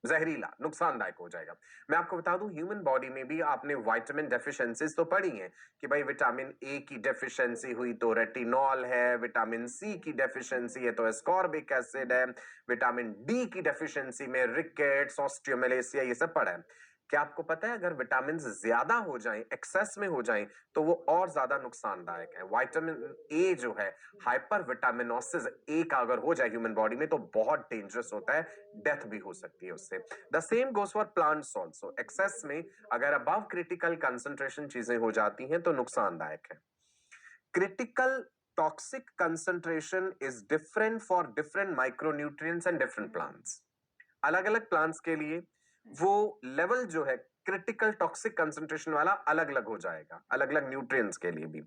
जहरीला, नुकसानदायक हो जाएगा। मैं आपको बता दूं ह्यूमन बॉडी में भी आपने विटामिन डेफिशिएंसीज तो पढ़ी हैं कि भाई विटामिन ए की डेफिशिएंसी हुई तो रेटिनॉल है, विटामिन सी की डेफिशिएंसी है तो एस्कॉर्बिक एसिड है, विटामिन डी की डेफिशिएंसी में रिकेट्स, ऑस्टियोमेलेसिया, ये सब पढ़ा है। क्या आपको पता है अगर विटामिन ज्यादा हो जाएं, एक्सेस में हो जाएं, तो वो और ज्यादा नुकसानदायक है। विटामिन ए जो है, हाइपर विटामिनोसिस ए का अगर हो जाए ह्यूमन बॉडी में तो बहुत डेंजरस होता है, डेथ भी हो सकती है उससे। The same goes for plants also, excess में अगर अबव क्रिटिकल कंसंट्रेशन चीजें हो जाती हैं तो नुकसानदायक है। Critical toxic concentration is different for different micronutrients and different plants. अलग अलग प्लांट्स के लिए वो लेवल जो है क्रिटिकल टॉक्सिक कंसंट्रेशन वाला अलग अलग हो जाएगा, अलग अलग न्यूट्रिएंट्स के लिए भी।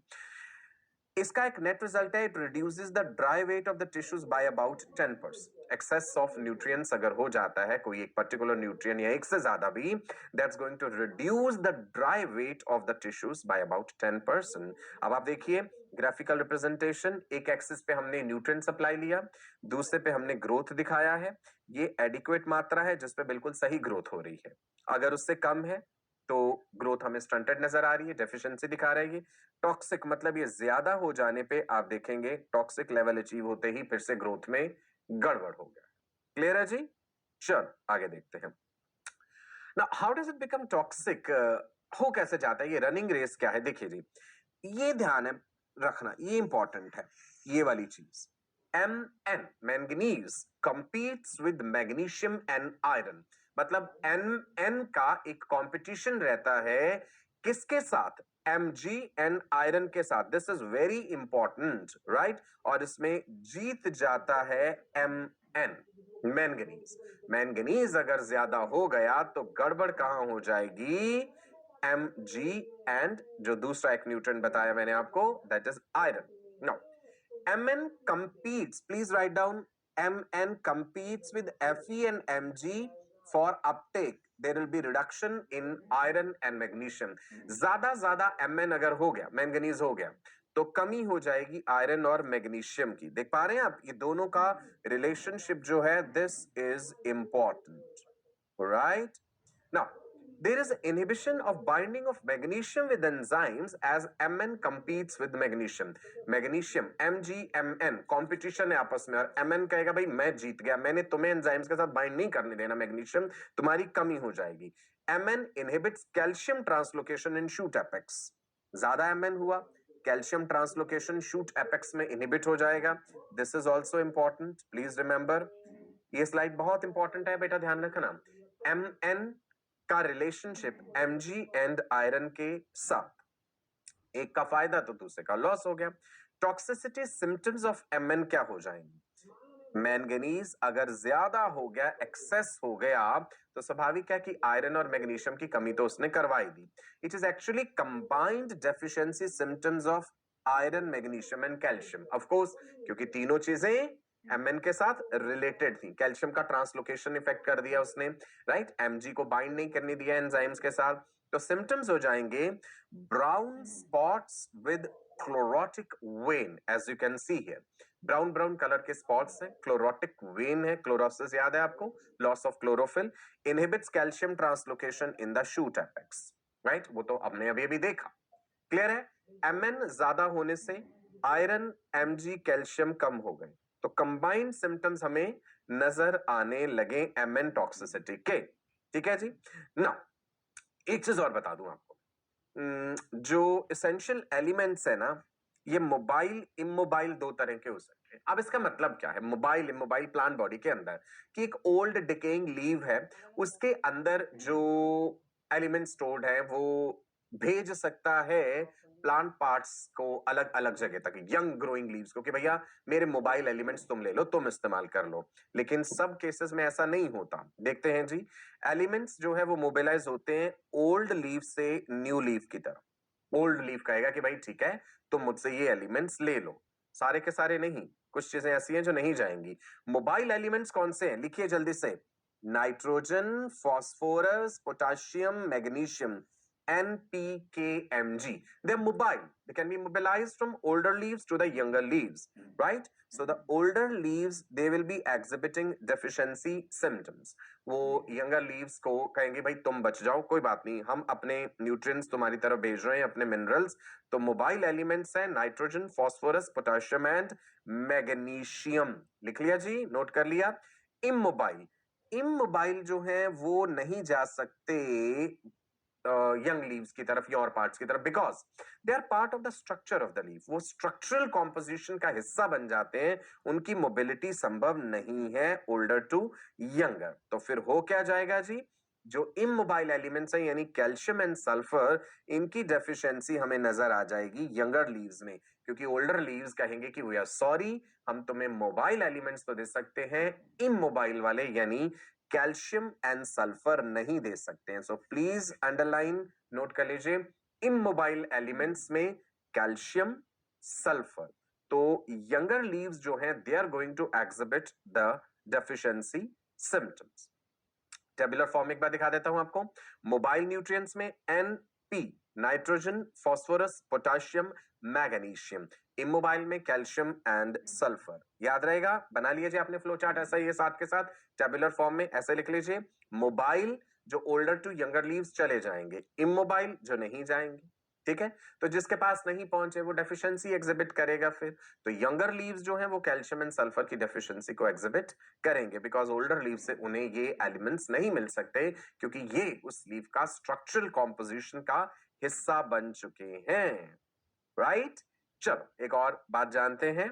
इसका एक नेट रिजल्ट है, it reduces the dry weight of the tissues by about 10%। Excess of nutrients अगर हो जाता है कोई एक पर्टिकुलर न्यूट्रिएंट या एक से ज्यादा भी, that's going to reduce the dry weight of the tissues by about 10%। अब आप देखिए ग्राफिकल रिप्रेजेंटेशन, एक एक्सिस पे हमने न्यूट्रिएंट सप्लाई लिया, दूसरे पे हमने ग्रोथ दिखाया है। ये एडिक्वेट मात्रा है जिसपे बिल्कुल सही ग्रोथ हो रही है। अगर उससे कम है तो ग्रोथ हमें स्टंटेड नजर आ रही है, डेफिशिएंसी दिखा रही है। टॉक्सिक मतलब ये ज्यादा हो जाने पे आप देखेंगे टॉक्सिक लेवल अचीव होते ही फिर से ग्रोथ में गड़बड़ हो गया। क्लियर है जी? चलो आगे देखते हैं। ना how does it become toxic, हो कैसे जाता है, ये रनिंग रेस क्या है? देखिए जी, ये ध्यान है रखना, ये इंपॉर्टेंट है ये वाली चीज। Mn manganese competes with magnesium and iron, मतलब Mn का एक कंपटीशन रहता है किसके साथ? Mg एंड आयरन के साथ। This is very important, right? और इसमें जीत जाता है Mn, मैंगनीज। मैंगनीज अगर ज्यादा हो गया तो गड़बड़ कहां हो जाएगी? Mg एंड जो दूसरा एक न्यूट्रिएंट बताया मैंने आपको, that is iron. Now Mn competes, please write down, Mn competes with Fe and Mg for uptake. There will be reduction in iron and magnesium. ज्यादा Mn अगर हो गया, मैंगनीज हो गया, तो कमी हो जाएगी आयरन और मैग्नीशियम की। देख पा रहे हैं आप ये दोनों का रिलेशनशिप जो है, this is important, right? Now there is inhibition of binding of magnesium with enzymes as Mn competes with magnesium. Magnesium Mg Mn competition है आपस में, और Mn कहेगा भाई मैं जीत गया, मैंने तुम्हें एंजाइम्स के साथ बाइंड नहीं करने देना, मैग्नीशियम तुम्हारी कमी हो जाएगी। Mn inhibits calcium translocation in shoot apex. ज्यादा Mn हुआ, कैल्शियम ट्रांसलोकेशन शूट एपेक्स में इनहिबिट हो जाएगा। This is also important, please remember. ये स्लाइड बहुत इंपॉर्टेंट है बेटा, ध्यान रखना। Mn का रिलेशनशिप Mg एंड आयरन के साथ, एक का फायदा तो दूसरे का लॉस हो गया। टॉक्सिसिटी सिम्टम्स ऑफ Mn क्या हो जाएंगे? मैंगनीज अगर ज्यादा हो गया, एक्सेस हो गया, तो स्वाभाविक है कि आयरन और मैग्नीशियम की कमी तो उसने करवाई दी। It is actually combined deficiency symptoms of iron, magnesium and calcium. Of course क्योंकि तीनों चीजें Mn के साथ रिलेटेड थी। कैल्शियम का ट्रांसलोकेशन इफेक्ट कर दिया उसने, राइट? Mg को बाइंड नहीं करने दिया एंजाइम्स के साथ, तो सिम्टम्स हो जाएंगे brown spots with chlorotic vein, as you can see here. Brown brown colour के स्पॉट्स हैं, क्लोरोटिक वेन है, क्लोरोसिस याद है आपको, loss of chlorophyll, inhibits calcium translocation in the shoot apex, right? वो तो हमने अभी अभी देखा। क्लियर है? Mn ज्यादा होने से आयरन, Mg, कैल्शियम कम हो गए, तो कंबाइंड सिम्टम्स हमें नजर आने लगे Mn टॉक्सिसिटी के। ठीक है जी? ना एक चीज और बता दूं आपको, जो एसेंशियल एलिमेंट्स है ना, ये मोबाइल इमोबाइल दो तरह के हो सकते हैं। अब इसका मतलब क्या है? मोबाइल इमोबाइल प्लांट बॉडी के अंदर कि एक ओल्ड डिकेइंग लीव है, उसके अंदर जो एलिमेंट स्टोर्ड है वो भेज सकता है प्लांट पार्ट्स को अलग अलग जगह तक, यंग ग्रोइंग लीव्स को, कि भैया मेरे मोबाइल एलिमेंट्स तुम ले लो, तुम इस्तेमाल कर लो। लेकिन सब केसेस में ऐसा नहीं होता। देखते हैं जी, एलिमेंट्स जो है वो मोबिलाइज होते हैं ओल्ड लीव से न्यू लीव की तरफ। ओल्ड लीव कहेगा कि भाई ठीक है तुम मुझसे ये एलिमेंट्स ले लो, सारे के सारे नहीं, कुछ चीजें ऐसी हैं जो नहीं जाएंगी। मोबाइल एलिमेंट्स कौन से हैं? लिखिए जल्दी से, nitrogen, phosphorus, potassium, magnesium, NPKMG. They're mobile. They can be mobilized from older leaves to the younger leaves, right? So the older leaves, they will be exhibiting deficiency symptoms. वो younger leaves को कहेंगे भाई तुम बच जाओ, कोई बात नहीं, हम अपने nutrients तुम्हारी तरफ भेज रहे हैं, अपने minerals. तो mobile elements हैं nitrogen, phosphorus, potassium and magnesium. लिख लिया जी, नोट कर लिया. इमोबाइल, इमोबाइल जो है वो नहीं जा सकते यंग लीव्स की तरफ या और पार्ट्स की तरफ, because they are part of the structure of the leaf. वो स्ट्रक्चरल कॉम्पोजिशन का हिस्सा बन जाते हैं, उनकी मोबिलिटी संभव नहीं है ओल्डर टू यंगर. तो फिर हो क्या जाएगा जी, जो इमोबाइल एलिमेंट्स हैं यानी कैल्शियम एंड सल्फर, इनकी डेफिशिएंसी हमें नजर आ जाएगी यंगर लीव्स में, क्योंकि ओल्डर लीव्स कहेंगे कि वी आर सॉरी, हम तुम्हें मोबाइल एलिमेंट्स तो दे सकते हैं, इमोबाइल वाले यानी कैल्शियम एंड सल्फर नहीं दे सकते हैं. सो प्लीज अंडरलाइन, नोट कर लीजिए, इमोबाइल एलिमेंट्स में कैल्शियम, सल्फर. तो यंगर लीव्स जो हैं they are going to exhibit the deficiency symptoms. Tabular form एक बार दिखा देता हूं आपको. मोबाइल न्यूट्रिएंट्स में NP, nitrogen, phosphorus, potassium, magnesium. Immobile में कैल्शियम एंड सल्फर. याद रहेगा, बना लीजिए आपने फ्लो चार्ट ऐसा ही है साथ के साथ टेबुलर फॉर्म में ऐसे लिख लीजिए. मोबाइल जो ओल्डर टू यंगर लीव्स चले जाएंगे, इमोबाइल जो नहीं जाएंगे. ठीक है, तो जिसके पास नहीं पहुंचे वो डेफिशिएंसी एग्जिबिट करेगा. फिर तो यंगर लीव्स जो हैं वो कैल्शियम एंड सल्फर की डेफिशिएंसी को एग्जिबिट करेंगे, बिकॉज ओल्डर लीव से उन्हें ये एलिमेंट्स नहीं मिल सकते, क्योंकि ये उस लीव का स्ट्रक्चरल कॉम्पोजिशन का हिस्सा बन चुके हैं. राइट, चलो एक और बात जानते हैं.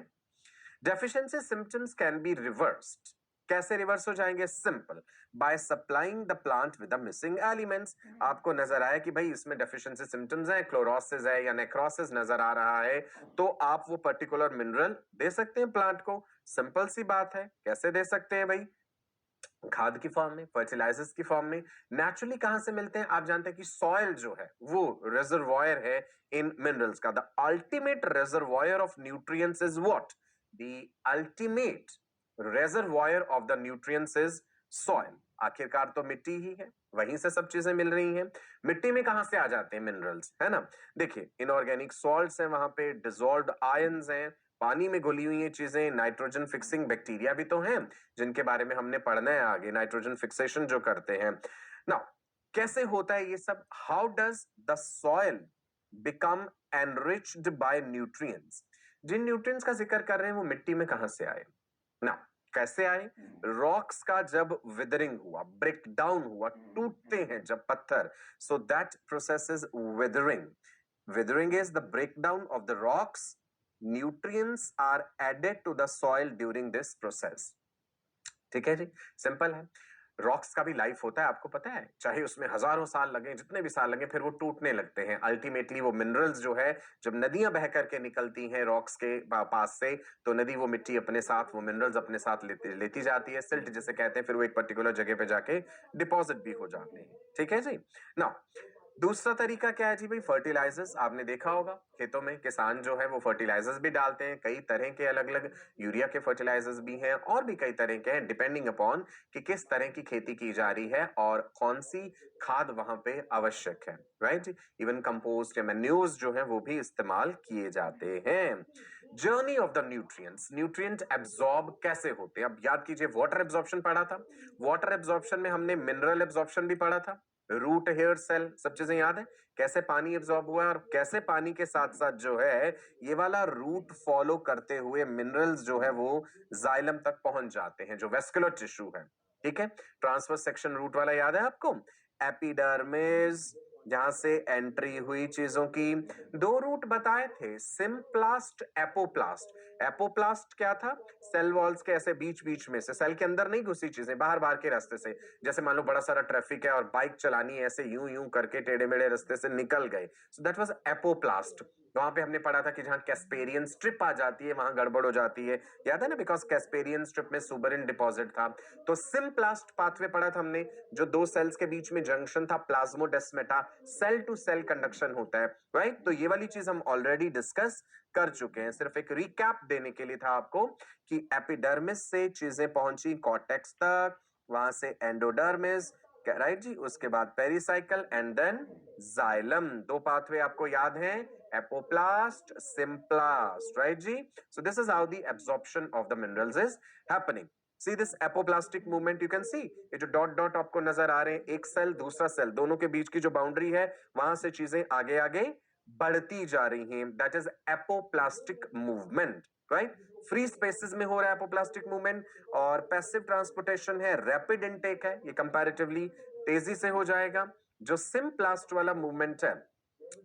Deficiency symptoms can be reversed. कैसे रिवर्स हो जाएंगे? Simple, by supplying the plant with the missing elements. आपको नजर आया कि भाई इसमें डेफिशिएंसी सिम्टम्स है, क्लोरोसिस है या नेक्रोसिस नजर आ रहा है, तो आप वो पर्टिकुलर मिनरल दे सकते हैं प्लांट को. सिंपल सी बात है. कैसे दे सकते हैं भाई? खाद की फॉर्म में, फर्टिलाइजर्स की फॉर्म में. नेचुरली कहां से मिलते हैं? आप जानते हैं कि सॉइल जो है वो रिजर्वॉयर है इन मिनरल्स का. The ultimate reservoir of nutrients is what? The ultimate reservoir of the nutrients is soil. आखिरकार तो मिट्टी ही है, वहीं से सब चीजें मिल रही हैं. मिट्टी में कहां से आ जाते हैं मिनरल्स, है ना? देखिए, इनऑर्गेनिक सॉल्ट्स हैं, वहां पे डिसॉल्व्ड आयंस हैं, पानी में घुली हुई ये चीजें, नाइट्रोजन फिक्सिंग बैक्टीरिया भी तो हैं, जिनके बारे में हमने पढ़ना है आगे, नाइट्रोजन फिक्सेशन जो करते हैं. नाउ कैसे होता है ये सब? How does the soil become enriched by nutrients? जिन न्यूट्रिएंट्स का जिक्र कर रहे हैं वो मिट्टी में कहां से आए? ना कैसे आए? रॉक्स का जब विदरिंग हुआ, ब्रेक डाउन हुआ, टूटते हैं जब पत्थर, so that process is withering. Withering is the breakdown of the rocks. Nutrients are added to the soil during this process. ठीक है जी, सिंपल है. रॉक्स का भी लाइफ होता है, आपको पता है, चाहे उसमें हजारों साल लगे, जितने भी साल लगे, फिर वो टूटने लगते हैं. अल्टीमेटली वो मिनरल्स जो है, जब नदियां बह करके निकलती हैं रॉक्स के पास से, तो नदी वो मिट्टी अपने साथ, वो मिनरल्स अपने साथ लेती जाती है, सिल्ट जिसे कहते हैं, फिर वो एक पर्टिकुलर जगह पे जाके डिपॉजिट भी हो जाते हैं. ठीक है जी. नाउ दूसरा तरीका क्या है जी भाई? फर्टिलाइजर्स. आपने देखा होगा खेतों में किसान जो है वो फर्टिलाइजर्स भी डालते हैं, कई तरह के अलग अलग यूरिया के फर्टिलाइजर्स भी हैं और भी कई तरह के हैं, डिपेंडिंग अपॉन कि किस तरह की खेती की जा रही है और कौन सी खाद वहां पे आवश्यक है. राइट, इवन कंपोस्ट या मैन्यूर्स जो है वो भी इस्तेमाल किए जाते हैं. Journey of the nutrients. Nutrient absorb कैसे होते हैं? अब याद कीजिए, वाटर एब्जॉर्प्शन पढ़ा था. वाटर एब्जॉर्प्शन में हमने मिनरल एब्जॉर्प्शन भी पढ़ा था, रूट, हेयर, सेल, सब चीजें याद है. कैसे पानी एब्जॉर्ब हुआ है और कैसे पानी के साथ साथ जो है ये वाला रूट फॉलो करते हुए मिनरल्स जो है वो जाइलम तक पहुंच जाते हैं, जो वेस्कुलर टिश्यू है. ठीक है, ट्रांसवर्स सेक्शन रूट वाला याद है आपको? एपिडर्मिस, जहां से एंट्री हुई चीजों की. दो रूट बताए थे, सिम्प्लास्ट, एपोप्लास्ट. एपोप्लास्ट क्या था? सेल वॉल्स के ऐसे बीच बीच में से, सेल के अंदर नहीं घुसी चीजें, बाहर बाहर के रास्ते से. जैसे मान लो बड़ा सारा ट्रैफिक है और बाइक चलानी है, ऐसे यूं यूं करके टेढ़े मेढ़े रास्ते से निकल गए, सो दैट वाज एपोप्लास्ट. वहां पे हमने पढ़ा था कि जहां कैस्पेरियन स्ट्रिप आ जाती है वहां गड़बड़ हो जाती है, याद है ना? बिकॉज कैस्पेरियन स्ट्रिप में सुबरिन डिपॉजिट था. तो सिम्प्लास्ट पाथवे पढ़ा था हमने, जो दो सेल्स के बीच में जंक्शन था, plasmodesmata, cell to cell conduction होता है. राइट, तो ये वाली चीज हम ऑलरेडी डिस्कस कर चुके हैं. सिर्फ एक रिकैप देने के लिए था आपको कि एपिडर्मिस से चीजें पहुंची कॉर्टेक्स तक, वहां से एंडोडर्मिस, राइट जी। उसके बाद पेरिसाइकल एंड देन जाइलम। दो पाथवे आपको याद हैं, एपोप्लास्ट, सिम्प्लास्ट, राइट जी। So this is how the absorption of the minerals is happening. See this apoplastic movement, you can see ये जो डॉट डॉट आपको नजर आ रहे हैं, एक सेल दूसरा सेल, दोनों के बीच की जो बाउंड्री है वहां से चीजें आगे आगे बढ़ती जा रही हैं, that is apoplastic movement, right. Free spaces में हो रहा है एपोप्लास्टिक मूवमेंट, और पैसिव ट्रांसपोर्टेशन है, रैपिड इनटेक है, ये कंपैरेटिवली तेजी से हो जाएगा। जो सिम्प्लास्ट वाला मूवमेंट है,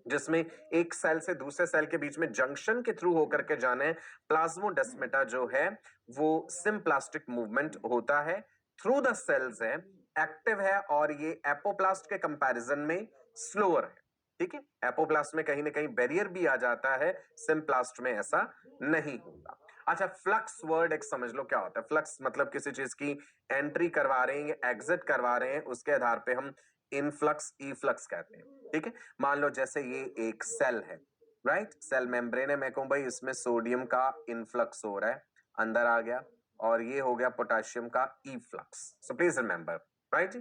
जिसमें एक सेल से दूसरे सेल के बीच में जंक्शन के थ्रू होकर के जाना है, प्लाज्मोडेस्माटा जो है वो सिम्प्लास्टिक मूवमेंट होता है, थ्रू द सेल्स है, एक्टिव है, और ये एपोप्लास्ट के कंपैरिजन में स्लोअर है, ठीक है। एपोप्लास्ट में कहीं ना कहीं बैरियर भी आ जाता है, सिम्प्लास्ट में ऐसा नहीं होता। अच्छा, फ्लक्स वर्ड एक समझ लो क्या होता है। फ्लक्स मतलब किसी चीज की एंट्री करवा रहे हैं, एग्जिट करवा रहे हैं, उसके आधार पे हम इनफ्लक्स इफ्लक्स कहते हैं, ठीक है। मान लो जैसे ये एक सेल है, राइट, सेल मेम्ब्रेन है, मैं कहूं भाई इसमें सोडियम का इनफ्लक्स हो रहा है, अंदर आ गया, और ये हो गया पोटेशियम का efflux. So please remember, right,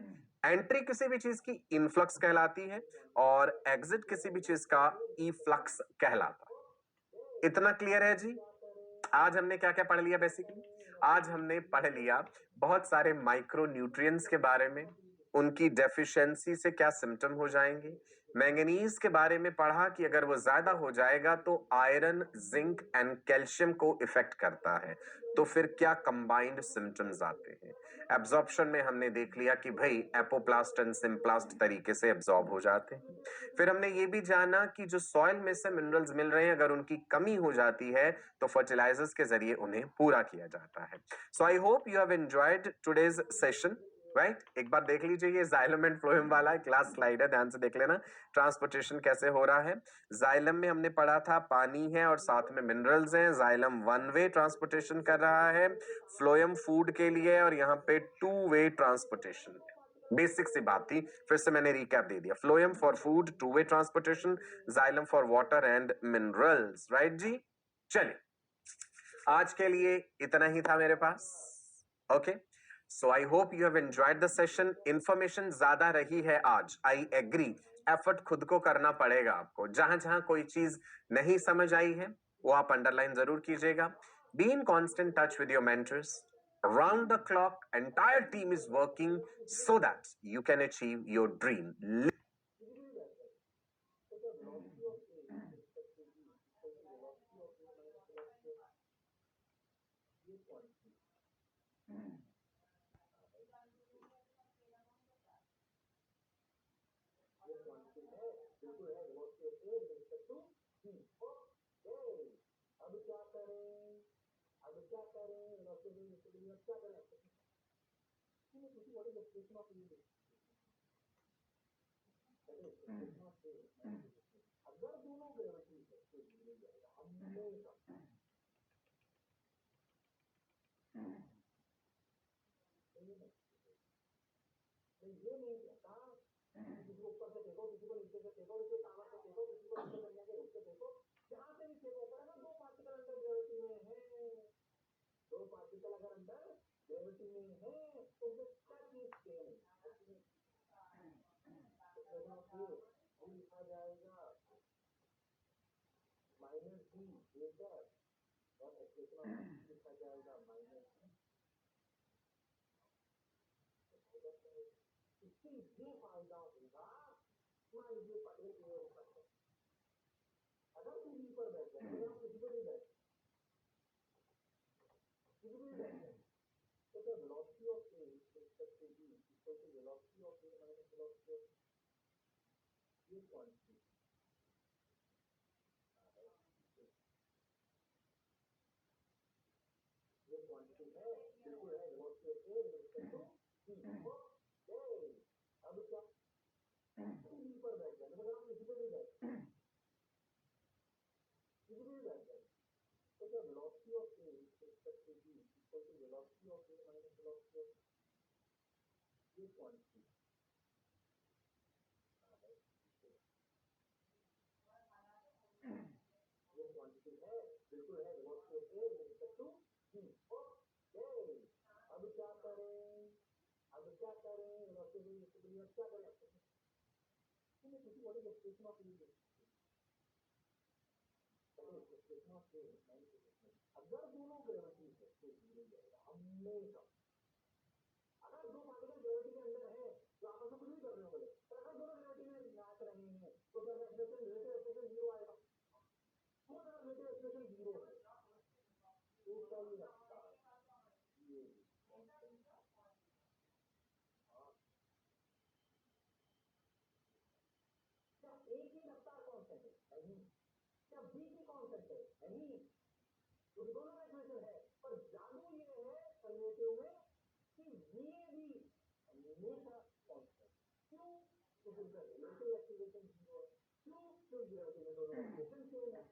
entry किसी भी चीज की इनफ्लक्स कहलाती है, और एग्जिट किसी भी चीज का इफ्लक्स कहलाता है। इतना क्लियर है जी। आज हमने क्या क्या पढ़ लिया बेसिकली? आज हमने पढ़ लिया बहुत सारे माइक्रो न्यूट्रिएंट्स के बारे में, उनकी डेफिशिएंसी से क्या सिम्टम हो जाएंगे। मैंगनीज के बारे में पढ़ा कि अगर वो ज्यादा हो जाएगा तो आयरन, जिंक एंड कैल्शियम को इफेक्ट करता है, तो फिर क्या कंबाइंड सिम्टम्स आते हैं। एब्जॉर्प्शन में हमने देख लिया कि भाई एपोप्लास्ट एंड सिम्प्लास्ट तरीके से एब्जॉर्ब हो जाते हैं। फिर हमने ये भी जाना कि जो सॉइल में से मिनरल्स मिल रहे हैं, अगर उनकी कमी हो जाती है तो फर्टिलाइजर्स के जरिए उन्हें पूरा किया जाता है। So I hope you have enjoyed today's session, right. एक बार देख लीजिए, ये जाइलम एंड फ्लोएम वाला क्लास स्लाइड है, ध्यान से देख लेना ट्रांसपोर्टेशन कैसे हो रहा है। जाइलम में हमने पढ़ा था पानी है और साथ में मिनरल्स हैं, जाइलम वन वे ट्रांसपोर्टेशन कर रहा है, फ्लोएम फूड के लिए, और यहाँ पे टू वे ट्रांसपोर्टेशन है। बेसिक सी बात थी, फिर से मैंने रिकैप दे दिया। Phloem for food, two way transportation, xylem for water and minerals, right जी। चलिए, आज के लिए इतना ही था मेरे पास, okay. So I hope you have enjoyed the session. Information ज्यादा रही है आज, आई एग्री, एफर्ट खुद को करना पड़ेगा आपको। जहां जहां कोई चीज नहीं समझ आई है वो आप अंडरलाइन जरूर कीजिएगा। Be in constant touch with your mentors, round the clock, entire team is working so that you can achieve your dream. क्या करें आपको तो किसी what is expression of use expression of अगर दोनों ग्रेविटी है तो जीरो जाएगा हमेशा अगर दो पार्टिकल ग्रेविटी के अंदर है तो आपस में कुछ भी कर रहे हो बोले पर अगर दोनों ग्रेविटी में मैच रहे हैं तो क्या एक्सप्रेशन रिलेटिव एक्सप्रेशन जीरो आएगा तो अगर रिलेटिव एक्सप्रेशन जीरो है तो टोटल रफ्तार ये क्या ए की रफ्तार कांस्टेंट है नहीं क्या बी की कांस्टेंट है नहीं तो दोनों में एक्सप्रेशन है पर जादू ये है रिलेटिव में कि ये भी हमेशा कांस्टेंट क्यों तो फिर रिलेटिव एक्सप्रेशन जीरो है क्यों ग्रेविटी में दोनों एक्सप्रेशन सेम है